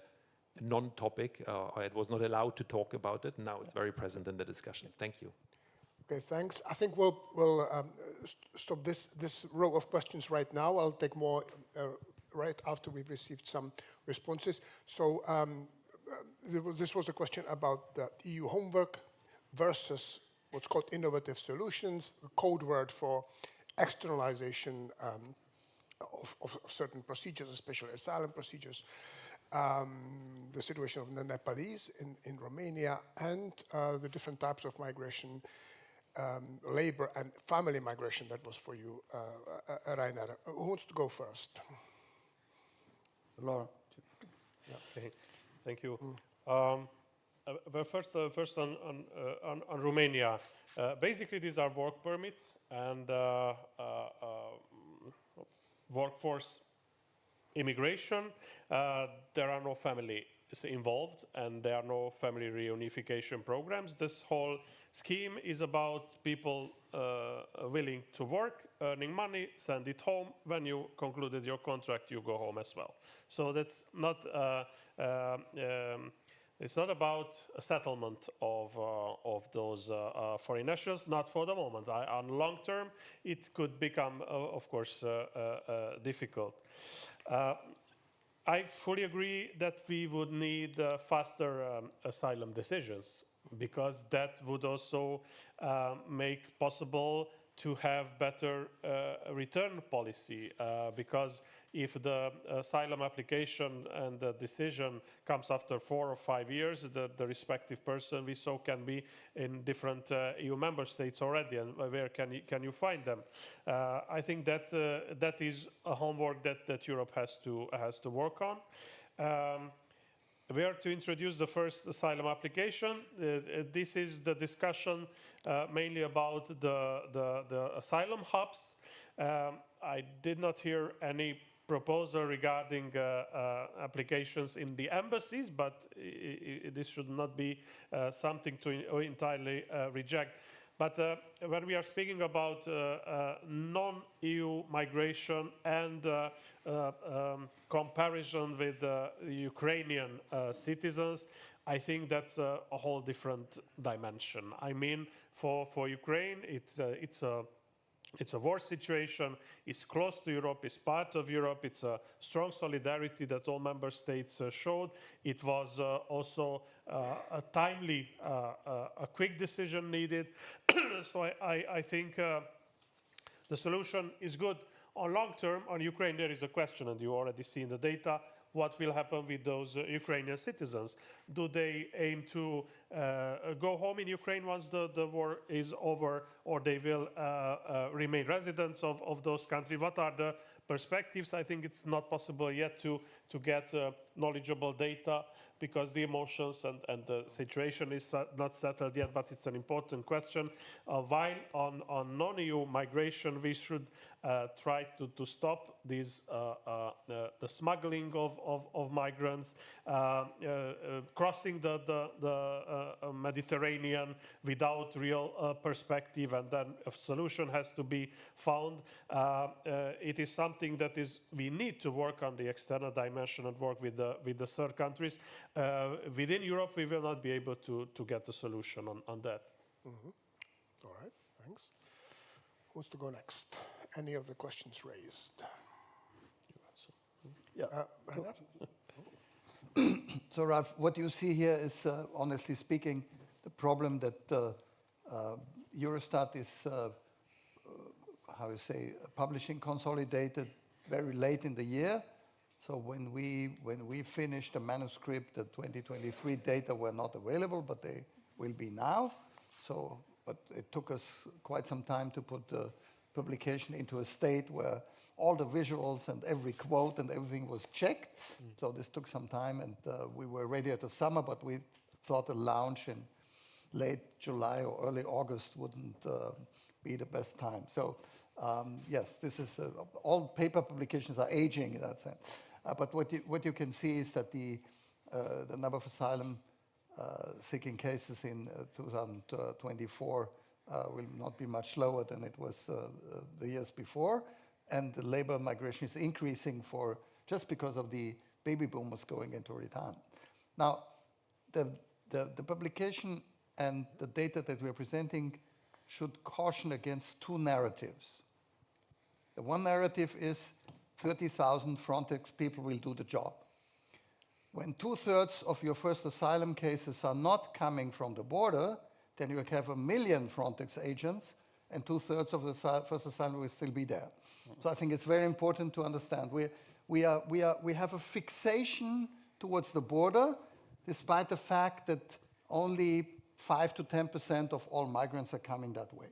non-topic, or it was not allowed to talk about it. Now it's very present in the discussion. Thank you. Okay, thanks. I think we'll stop this row of questions right now. I'll take more right after we've received some responses. So this was a question about the EU homework versus what's called innovative solutions, the code word for externalization of certain procedures, especially asylum procedures, the situation of the Nepalese in Romania, and the different types of migration, labor and family migration. That was for you, Rainer. Who wants to go first? Laura. Okay. Thank you. Well, first on Romania. Basically, these are work permits and workforce immigration. There are no families involved, and there are no family reunification programs. This whole scheme is about people willing to work, earning money, send it home. When you concluded your contract, you go home as well. So that's not. It's not about a settlement of those foreign nationals, not for the moment. On long term, it could become, of course, difficult. I fully agree that we would need faster asylum decisions, because that would also make possible to have better return policy, because if the asylum application and the decision comes after 4 or 5 years, the respective person we saw can be in different EU member states already, and where can you find them? I think that that is a homework that Europe has to work on. We are to introduce the first asylum application. This is the discussion mainly about the asylum hubs. I did not hear any proposal regarding applications in the embassies, but this should not be something to entirely reject. But when we are speaking about non-EU migration and comparison with Ukrainian citizens, I think that's a whole different dimension. I mean, for Ukraine, it's a war situation, it's close to Europe, it's part of Europe, it's a strong solidarity that all member states showed. It was also a timely, a quick decision needed. So I think the solution is good. On long term, on Ukraine, there is a question, and you already see in the data, what will happen with those Ukrainian citizens? Do they aim to go home in Ukraine once the war is over, or they will remain residents of those countries? What are the perspectives? I think it's not possible yet to get knowledgeable data, because the emotions and the situation is not settled yet, but it's an important question. While on non-EU migration, we should try to stop these, the smuggling of migrants, crossing the Mediterranean without real perspective, and then a solution has to be found. It is something that we need to work on the external dimension and work with the third countries. Within Europe, we will not be able to get a solution on that. Mm-hmm. All right, thanks. Who wants to go next? Any of the questions raised? Yeah. So, Ralph, what you see here is, honestly speaking, the problem that Eurostat is, how you say, publishing consolidated very late in the year. So when we finished the manuscript, the 2023 data were not available, but they will be now. So, but it took us quite some time to put the publication into a state where all the visuals and every quote and everything was checked. So this took some time, and we were ready at the summer, but we thought a launch in late July or early August wouldn't be the best time. So yes, this is all paper publications are aging in that sense. But what you can see is that the number of asylum seeking cases in 2024 will not be much lower than it was the years before, and the labor migration is increasing just because of the baby boomers going into retirement. Now, the publication and the data that we are presenting should caution against two narratives. The one narrative is 30,000 Frontex people will do the job. When 2/3 of your first asylum cases are not coming from the border, then you have 1 million Frontex agents, and 2/3 of the first asylum will still be there. So I think it's very important to understand. We have a fixation towards the border, despite the fact that only 5 to 10% of all migrants are coming that way.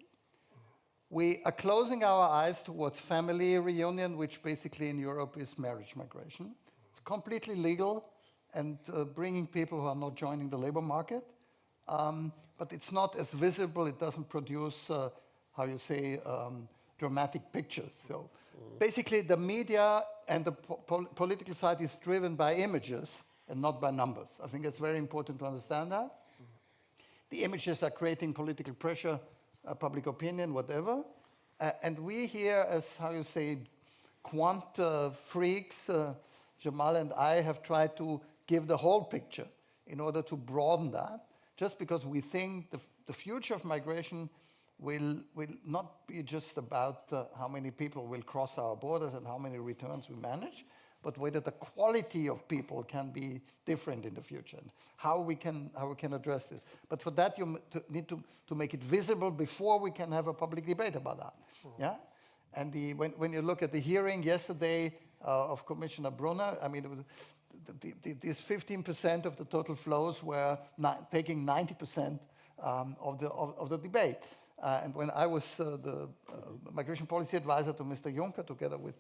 We are closing our eyes towards family reunion, which basically in Europe is marriage migration. It's completely legal and bringing people who are not joining the labor market. But it's not as visible. It doesn't produce, dramatic pictures. So basically the media and the political side is driven by images and not by numbers. I think it's very important to understand that. The images are creating political pressure, public opinion, whatever. And we here, as quant freaks, Jamal and I have tried to give the whole picture in order to broaden that, just because we think the future of migration will not be just about how many people will cross our borders and how many returns we manage, but whether the quality of people can be different in the future and how we can address this. But for that, you need to make it visible before we can have a public debate about that. Yeah? And when you look at the hearing yesterday of Commissioner Brunner, I mean, these 15% of the total flows were taking 90% of the debate. And when I was the migration policy advisor to Mr. Juncker, together with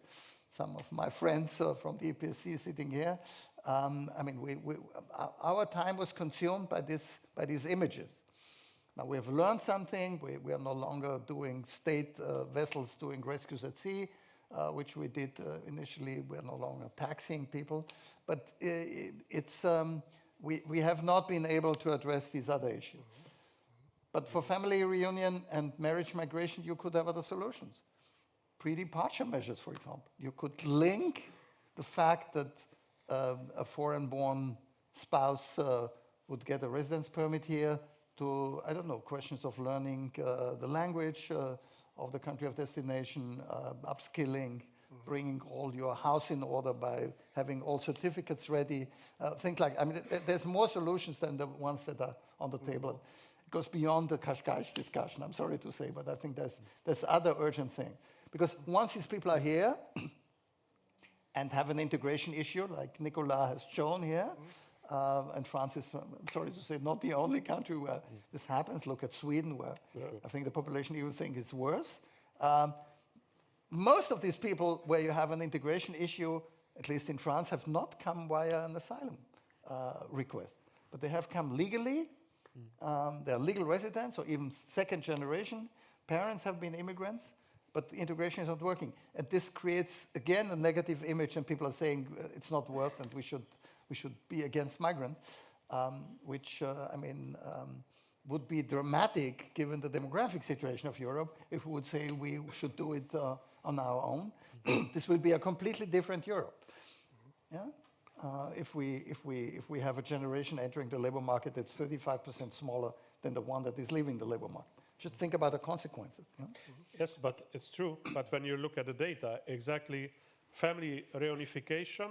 some of my friends from the EPSC sitting here, I mean, our time was consumed by these images. Now we have learned something. We are no longer doing state vessels doing rescues at sea, which we did initially. We are no longer taxing people, but we have not been able to address these other issues. But for family reunion and marriage migration, you could have other solutions. Pre-departure measures, for example. You could link the fact that a foreign-born spouse would get a residence permit here to, I don't know, questions of learning the language of the country of destination, upskilling, bringing all your house in order by having all certificates ready, things like, I mean, there's more solutions than the ones that are on the table. It goes beyond the Kashkash discussion, I'm sorry to say, but I think there's other urgent things. Because once these people are here and have an integration issue, like Nicolas has shown here, and France is, I'm sorry to say, not the only country where this happens. Look at Sweden, where I think the population even think it's worse. Most of these people where you have an integration issue, at least in France, have not come via an asylum request, but they have come legally. They're legal residents or even second generation. Parents have been immigrants, but the integration is not working. And this creates, again, a negative image, and people are saying it's not worth and we should be against migrants, which, would be dramatic given the demographic situation of Europe if we would say we should do it on our own. This will be a completely different Europe. Yeah? If we have a generation entering the labor market that's 35% smaller than the one that is leaving the labor market. Just think about the consequences. You know? Yes, but it's true. But when you look at the data, exactly family reunification,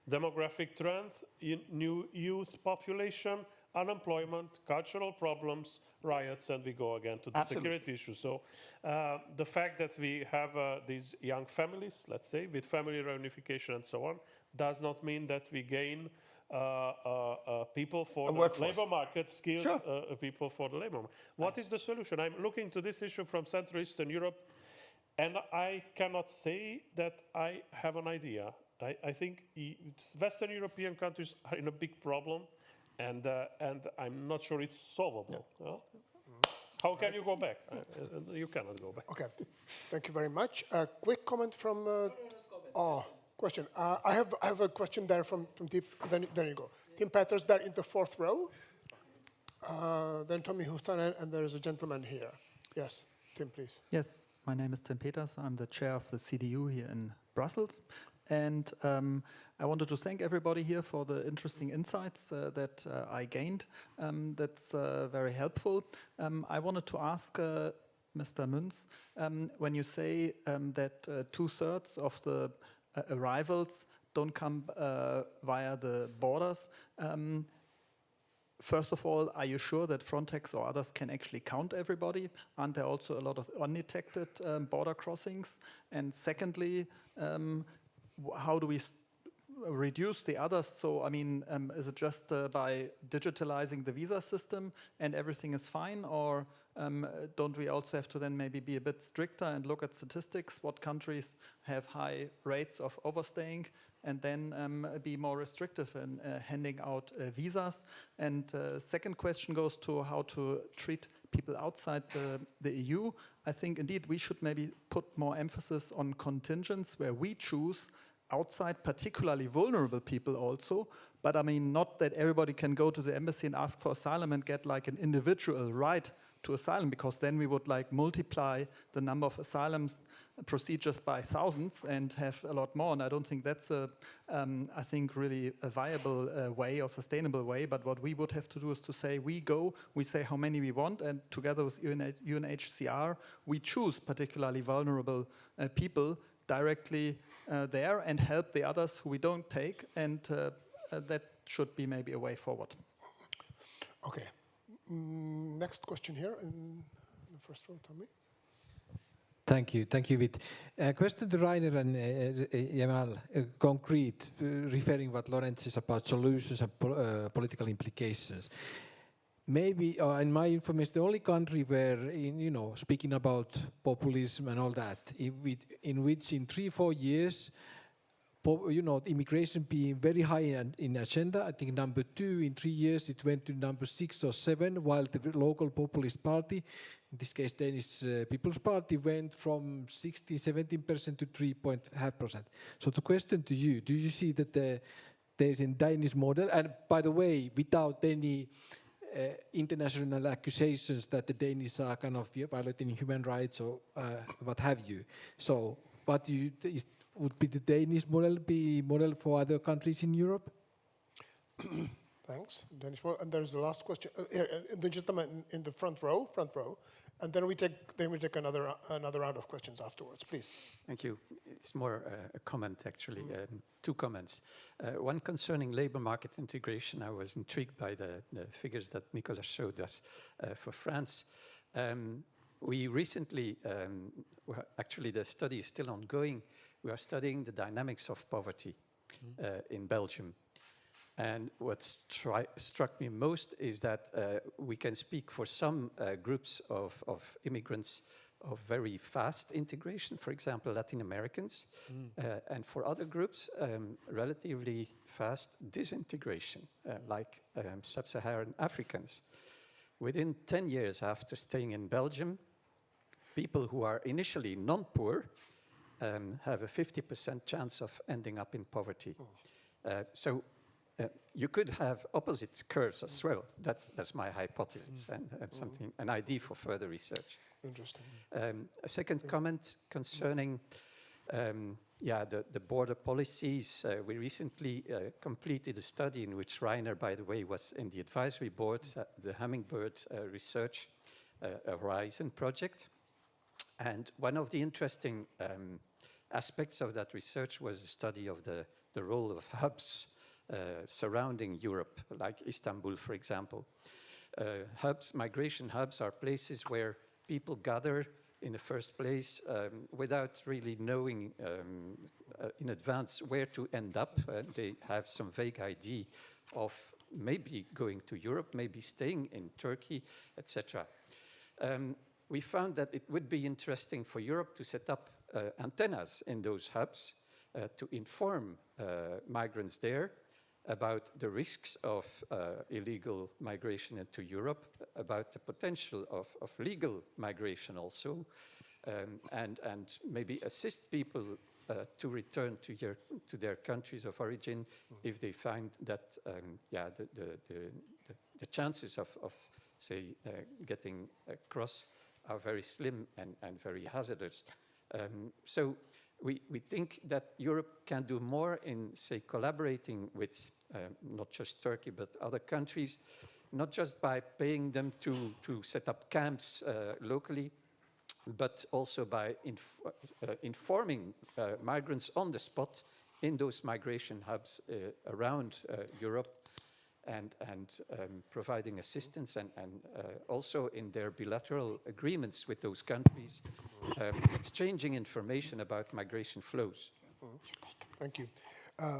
demographic trends, new youth population, unemployment, cultural problems, riots, and we go again to the security issue. So the fact that we have these young families, let's say, with family reunification and so on, does not mean that we gain people for the labor market, skilled people for the labor market. What is the solution? I'm looking to this issue from Central Eastern Europe, and I cannot say that I have an idea. I think Western European countries are in a big problem, and I'm not sure it's solvable. Yeah. How can you go back? You cannot go back. Okay, thank you very much. A quick comment from. Question. I have a question there from Tim. There you go. Tim Peters there in the fourth row. Then Tommy Huhtanen, and there is a gentleman here. Yes, Tim, please. Yes, my name is Tim Peters. I'm the chair of the CDU here in Brussels. And I wanted to thank everybody here for the interesting insights that I gained. That's very helpful. I wanted to ask Mr. Münz. When you say that 2/3 of the arrivals don't come via the borders, first of all, are you sure that Frontex or others can actually count everybody? Aren't there also a lot of undetected border crossings? And secondly, how do we reduce the others? So, I mean, is it just by digitalizing the visa system and everything is fine? Or don't we also have to then maybe be a bit stricter and look at statistics, what countries have high rates of overstaying, and then be more restrictive in handing out visas? And second question goes to how to treat people outside the EU. I think indeed we should maybe put more emphasis on contingents where we choose outside particularly vulnerable people also, but I mean not that everybody can go to the embassy and ask for asylum and get like an individual right to asylum, because then we would like multiply the number of asylums procedures by thousands and have a lot more, and I don't think that's I think really a viable way or sustainable way. But what we would have to do is to say we say how many we want, and together with UNHCR we choose particularly vulnerable people directly there and help the others who we don't take, and that should be maybe a way forward. Okay. Next question here in the first row, Tommy. Thank you, Vit. Question to Rainer and Jamal, concrete, referring what Lorenz is about solutions and political implications. Maybe, in my information, the only country where, speaking about populism and all that, in which in 3-4 years, immigration being very high in agenda. I think number 2 in 3 years, it went to number 6 or 7, while the local populist party, in this case Danish People's Party, went from 16-17% to 3.5%. So the question to you, do you see that there's a Danish model, and by the way, without any international accusations that the Danes are kind of violating human rights or what have you. So what do you would be the Danish model for other countries in Europe? Thanks, Danish model. And there's the last question. The gentleman in the front row, and then we take another round of questions afterwards, please. Thank you. It's more a comment, actually. 2 comments. One concerning labor market integration. I was intrigued by the figures that Nicolas showed us for France. We recently, actually the study is still ongoing, we are studying the dynamics of poverty in Belgium. And what struck me most is that we can speak for some groups of immigrants of very fast integration, for example, Latin Americans, and for other groups, relatively fast disintegration, like sub-Saharan Africans. Within 10 years after staying in Belgium, people who are initially non-poor have a 50% chance of ending up in poverty. So you could have opposite curves as well. That's my hypothesis, and something, an idea for further research. Interesting. A second comment concerning the border policies. We recently completed a study in which Rainer, by the way, was in the advisory board, the Hummingbird Research Horizon project. And one of the interesting aspects of that research was a study of the role of hubs surrounding Europe, like Istanbul, for example. Migration hubs are places where people gather in the first place without really knowing in advance where to end up. They have some vague idea of maybe going to Europe, maybe staying in Turkey, etc. We found that it would be interesting for Europe to set up antennas in those hubs to inform migrants there about the risks of illegal migration into Europe, about the potential of legal migration also, and maybe assist people to return to their countries of origin if they find that the chances of say, getting across are very slim and very hazardous. So we think that Europe can do more in, say, collaborating with not just Turkey, but other countries, not just by paying them to set up camps locally, but also by informing migrants on the spot in those migration hubs around Europe, and providing assistance, and also in their bilateral agreements with those countries, exchanging information about migration flows. Thank you.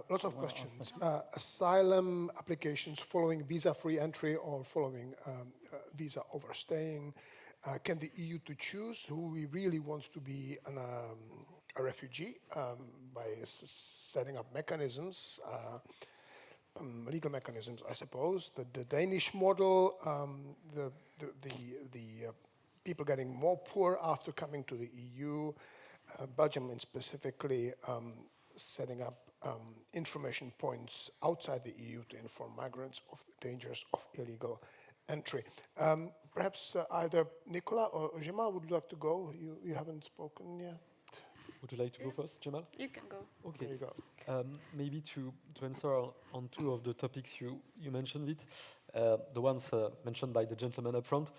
Lots of questions. Asylum applications following visa-free entry or following visa overstaying. Can the EU to choose who we really want to be a refugee by setting up mechanisms, legal mechanisms, I suppose. The Danish model, the people getting more poor after coming to the EU, Belgium specifically setting up information points outside the EU to inform migrants of the dangers of illegal entry. Perhaps either Nicola or Jamal would like to go. You haven't spoken yet. Would you like to go first, Jamal? You can go. Okay. There you go. Maybe to answer on two of the topics you mentioned, it, the ones mentioned by the gentleman up front,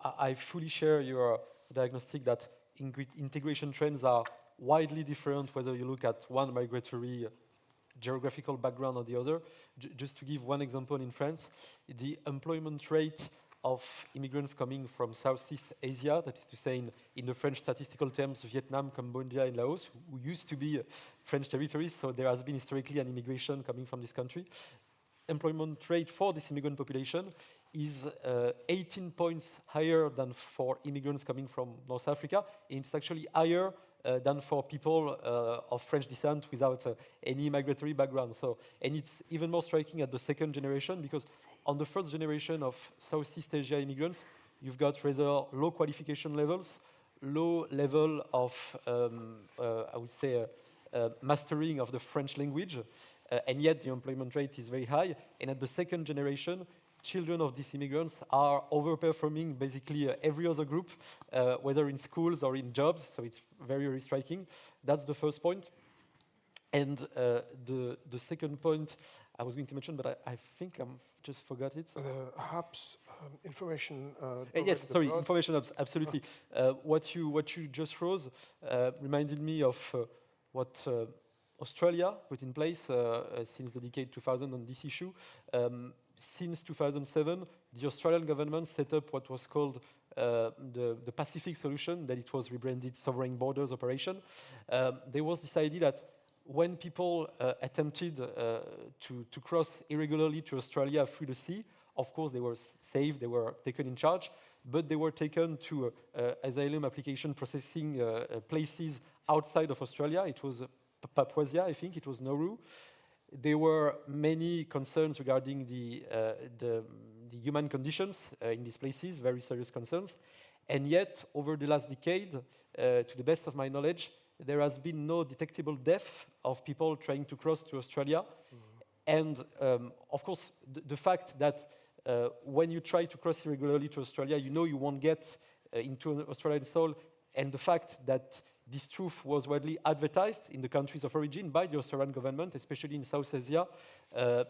I fully share your diagnostic that integration trends are widely different whether you look at one migratory geographical background or the other. Just to give one example, in France, the employment rate of immigrants coming from Southeast Asia, that is to say in the French statistical terms, Vietnam, Cambodia and Laos, who used to be French territories, so there has been historically an immigration coming from this country. Employment rate for this immigrant population is 18 points higher than for immigrants coming from North Africa, and it's actually higher than for people of French descent without any migratory background. So, and it's even more striking at the second generation, because on the first generation of Southeast Asia immigrants, you've got rather low qualification levels, low level of, I would say, mastering of the French language, and yet the employment rate is very high. And at the second generation, children of these immigrants are overperforming basically every other group, whether in schools or in jobs, so it's very, very striking. That's the first point. And the second point I was going to mention, but I think I'm just forgot it. The hubs, information. Yes, sorry, information hubs, absolutely. What you just rose reminded me of what Australia put in place since the decade 2000 on this issue. Since 2007, the Australian government set up what was called the Pacific Solution, that it was rebranded Sovereign Borders Operation. There was this idea that when people attempted to cross irregularly to Australia through the sea, of course they were saved, they were taken in charge, but they were taken to asylum application processing places outside of Australia. It was Papuasia, I think, it was Nauru. There were many concerns regarding the human conditions in these places, very serious concerns. And yet, over the last decade, to the best of my knowledge, there has been no detectable death of people trying to cross to Australia. And of course, the fact that when you try to cross irregularly to Australia, you know you won't get into an Australian soil, and the fact that this truth was widely advertised in the countries of origin by the Australian government, especially in South Asia,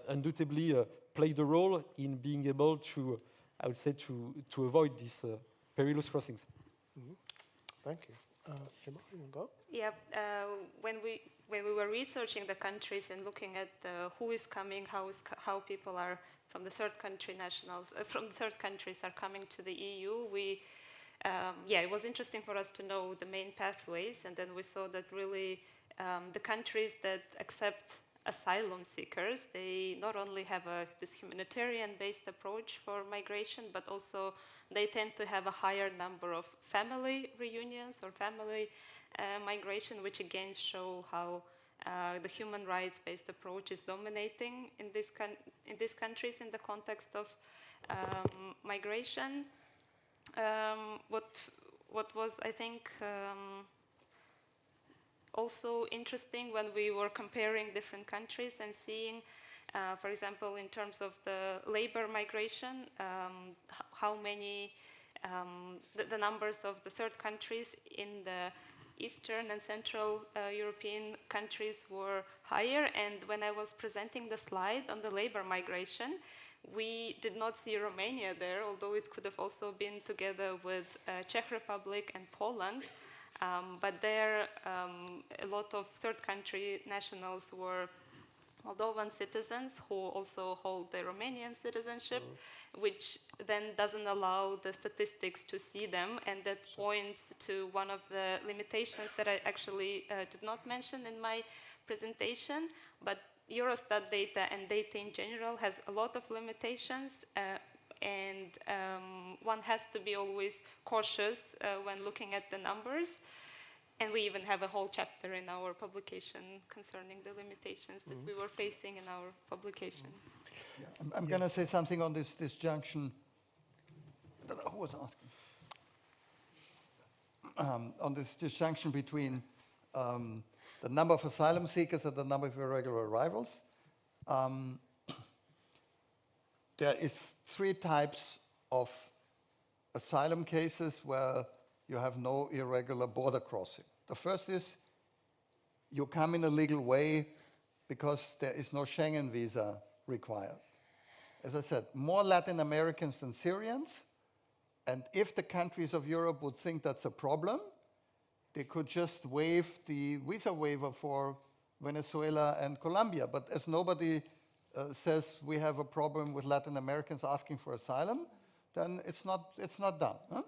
undoubtedly played a role in being able to, I would say, to avoid these perilous crossings. Thank you. Jamal, you want to go? Yeah, when we were researching the countries and looking at who is coming, how people are from the third country nationals, from the third countries are coming to the EU, it was interesting for us to know the main pathways, and then we saw that really the countries that accept asylum seekers, they not only have this humanitarian-based approach for migration, but also they tend to have a higher number of family reunions or family migration, which again show how the human rights-based approach is dominating in these countries in the context of migration. What was, I think, also interesting when we were comparing different countries and seeing, for example, in terms of the labor migration, how many, the numbers of the third countries in the Eastern and Central European countries were higher. And when I was presenting the slide on the labor migration, we did not see Romania there, although it could have also been together with Czech Republic and Poland. But there, a lot of third country nationals were Moldovan citizens who also hold the Romanian citizenship, which then doesn't allow the statistics to see them, and that points to one of the limitations that I actually did not mention in my presentation, but Eurostat data and data in general has a lot of limitations, and one has to be always cautious when looking at the numbers. And we even have a whole chapter in our publication concerning the limitations that we were facing in our publication. Yeah, I'm going to say something on this junction. Who was asking? On this disjunction between the number of asylum seekers and the number of irregular arrivals. There is 3 types of asylum cases where you have no irregular border crossing. The first is you come in a legal way because there is no Schengen visa required. As I said, more Latin Americans than Syrians, and if the countries of Europe would think that's a problem, they could just waive the visa waiver for Venezuela and Colombia. But as nobody says we have a problem with Latin Americans asking for asylum, then it's not done. Huh?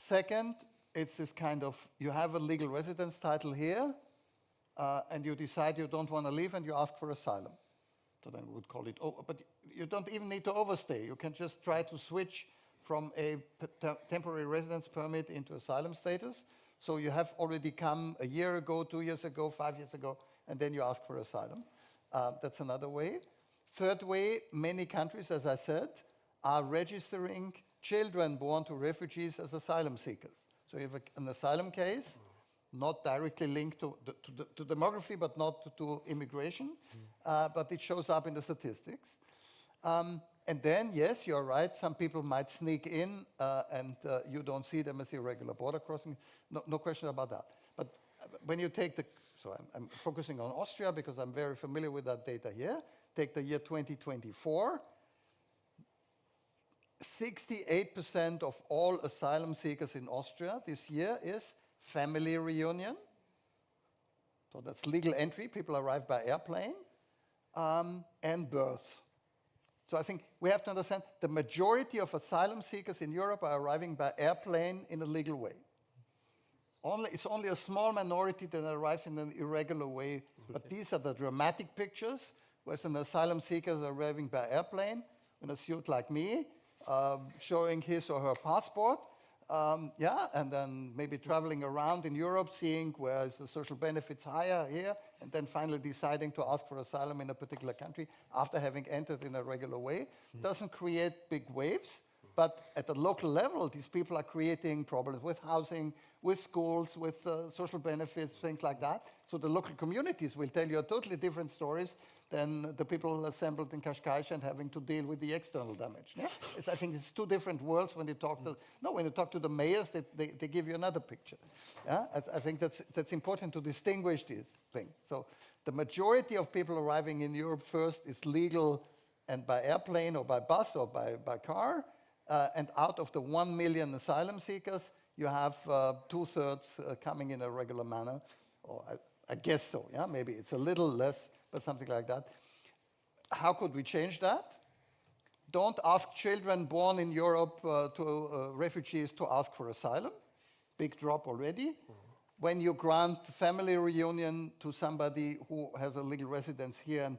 Second, it's this kind of, you have a legal residence title here, and you decide you don't want to leave and you ask for asylum. So then we would call it, but you don't even need to overstay. You can just try to switch from a temporary residence permit into asylum status. So you have already come a year ago, 2 years ago, 5 years ago, and then you ask for asylum. That's another way. Third way, many countries, as I said, are registering children born to refugees as asylum seekers. So you have an asylum case, not directly linked to demography, but not to immigration, but it shows up in the statistics. And then, yes, you're right, some people might sneak in and you don't see them as irregular border crossing, no question about that. But when you take so I'm focusing on Austria because I'm very familiar with that data here, take the year 2024, 68% of all asylum seekers in Austria this year is family reunion. So that's legal entry, people arrive by airplane, and birth. So I think we have to understand the majority of asylum seekers in Europe are arriving by airplane in a legal way. It's only a small minority that arrives in an irregular way, but these are the dramatic pictures, where an asylum seeker is arriving by airplane in a suit like me, showing his or her passport, and then maybe traveling around in Europe, seeing where is the social benefits higher here, and then finally deciding to ask for asylum in a particular country after having entered in a regular way. Doesn't create big waves, but at the local level, these people are creating problems with housing, with schools, with social benefits, things like that. So the local communities will tell you totally different stories than the people assembled in Cascais and having to deal with the external damage. Yeah? I think it's 2 different worlds when you talk to, when you talk to the mayors, they give you another picture. Yeah? I think that's important to distinguish these things. So the majority of people arriving in Europe first is legal and by airplane or by bus or by car. And out of the 1 million asylum seekers, you have 2/3 coming in a regular manner. Or I guess so, yeah? Maybe it's a little less, but something like that. How could we change that? Don't ask children born in Europe refugees to ask for asylum. Big drop already. When you grant family reunion to somebody who has a legal residence here and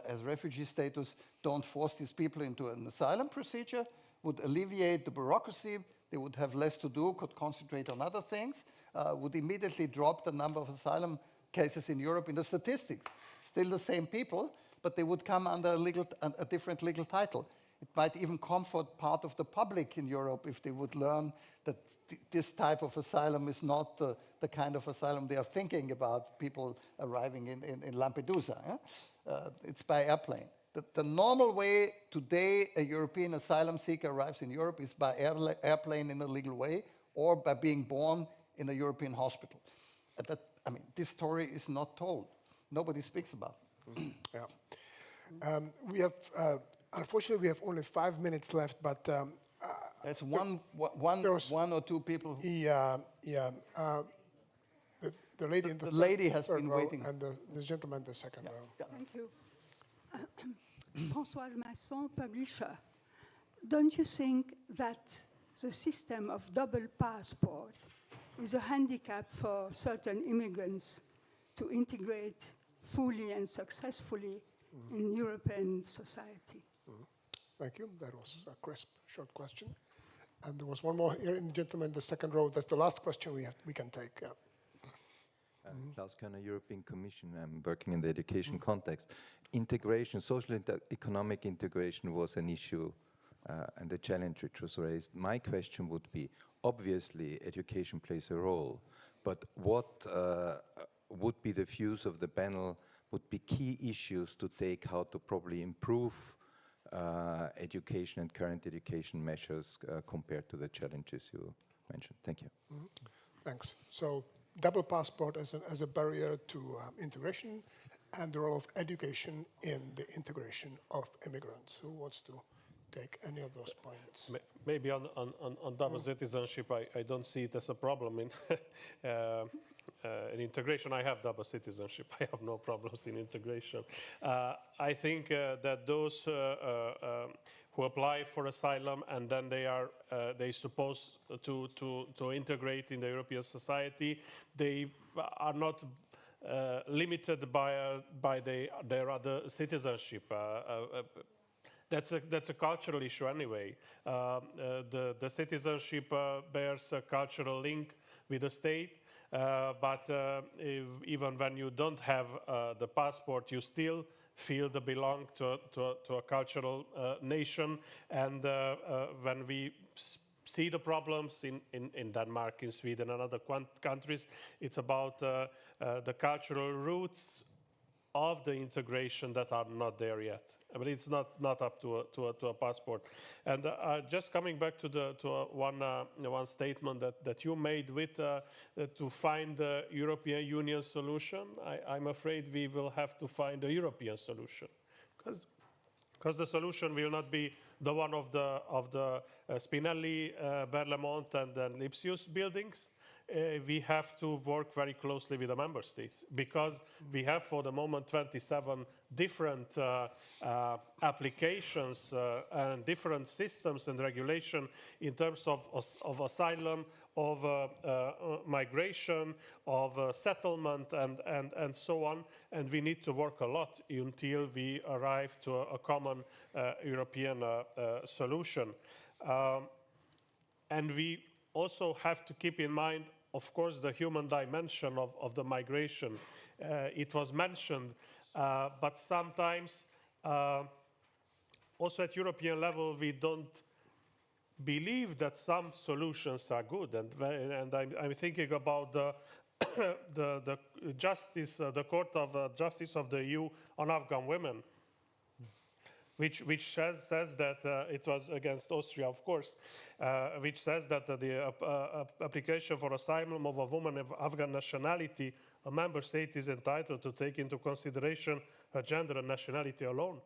as refugee status, don't force these people into an asylum procedure. Would alleviate the bureaucracy. They would have less to do, could concentrate on other things, would immediately drop the number of asylum cases in Europe in the statistics. Still the same people, but they would come under a different legal title. It might even comfort part of the public in Europe if they would learn that this type of asylum is not the kind of asylum they are thinking about, people arriving in Lampedusa. It's by airplane. The normal way today a European asylum seeker arrives in Europe is by airplane in a legal way or by being born in a European hospital. This story is not told. Nobody speaks about it. Yeah. We have Unfortunately, we have only 5 minutes left, but There's there was- one or two people. the lady in the, The lady has third been row waiting. and the gentleman in the second row. Thank you. Françoise Masson, publisher. Don't you think that the system of double passport is a handicap for certain immigrants to integrate fully and successfully in European society? Thank you. That was a crisp, short question. And there was one more here in the gentleman in the second row. That's the last question we can take. Yeah. Klaus Körner, European Commission. I'm working in the education context. Integration, social economic integration was an issue and a challenge which was raised. My question would be, obviously education plays a role, but what would be the views of the panel, would be key issues to take, how to probably improve education and current education measures compared to the challenges you mentioned? Thank you. Thanks. So double passport as a barrier to integration, and the role of education in the integration of immigrants. Who wants to take any of those points? Maybe on double citizenship, I don't see it as a problem in in integration. I have double citizenship. I have no problems in integration. I think that those who apply for asylum and then they supposed to integrate in the European society, they are not limited by their other citizenship. That's a cultural issue anyway. The citizenship bears a cultural link with the state, but even when you don't have the passport, you still feel they belong to a cultural nation. And when we see the problems in Denmark, in Sweden, and other countries, it's about the cultural roots of the integration that are not there yet. I mean, it's not up to a passport. And just coming back to one statement that you made with to find the European Union solution, I'm afraid we will have to find a European solution, because the solution will not be the one of the Spinelli, Berlemont, and then Lipsius buildings. We have to work very closely with the member states, because we have for the moment 27 different applications and different systems and regulation in terms of asylum, of migration, of settlement, and so on. And we need to work a lot until we arrive to a common European solution. And we also have to keep in mind, of course, the human dimension of the migration. It was mentioned, but sometimes also at European level we don't believe that some solutions are good. And I'm thinking about the justice, the Court of Justice of the EU on Afghan women, which says that it was against Austria, of course, which says that the application for asylum of a woman of Afghan nationality, a member state is entitled to take into consideration her gender and nationality alone.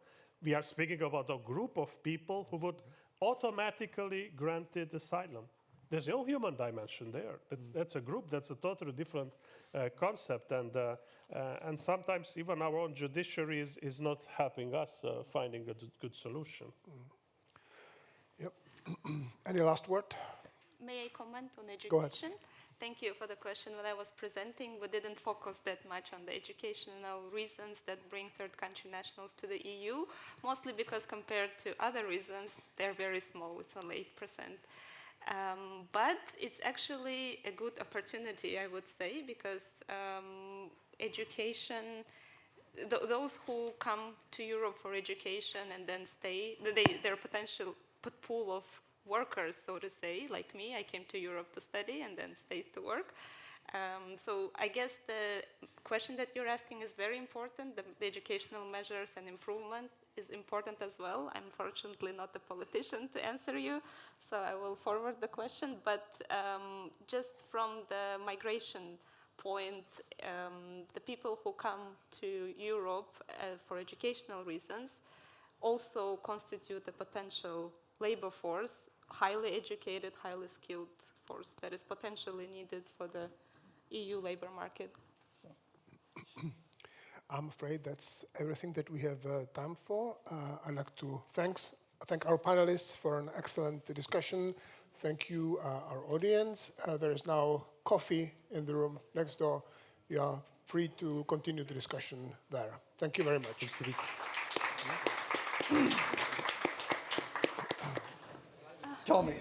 We are speaking about a group of people who would automatically granted asylum. There's no human dimension there. That's a group. That's a totally different concept, and sometimes even our own judiciary is not helping us finding a good solution. Yep. Any last word? May I comment on education? Go ahead. Thank you for the question. When I was presenting, we didn't focus that much on the educational reasons that bring third country nationals to the EU, mostly because compared to other reasons, they're very small. It's only 8%. But it's actually a good opportunity, I would say, because education, those who come to Europe for education and then stay, their potential pool of workers, so to say, like me, I came to Europe to study and then stayed to work. So I guess the question that you're asking is very important. The educational measures and improvement is important as well. I'm fortunately not a politician to answer you, so I will forward the question. But just from the migration point, the people who come to Europe for educational reasons also constitute a potential labor force, highly educated, highly skilled force that is potentially needed for the EU labor market. I'm afraid that's everything that we have time for. I'd like to thank our panelists for an excellent discussion. Thank you, our audience. There is now coffee in the room next door. You are free to continue the discussion there. Thank you very much. Tommy.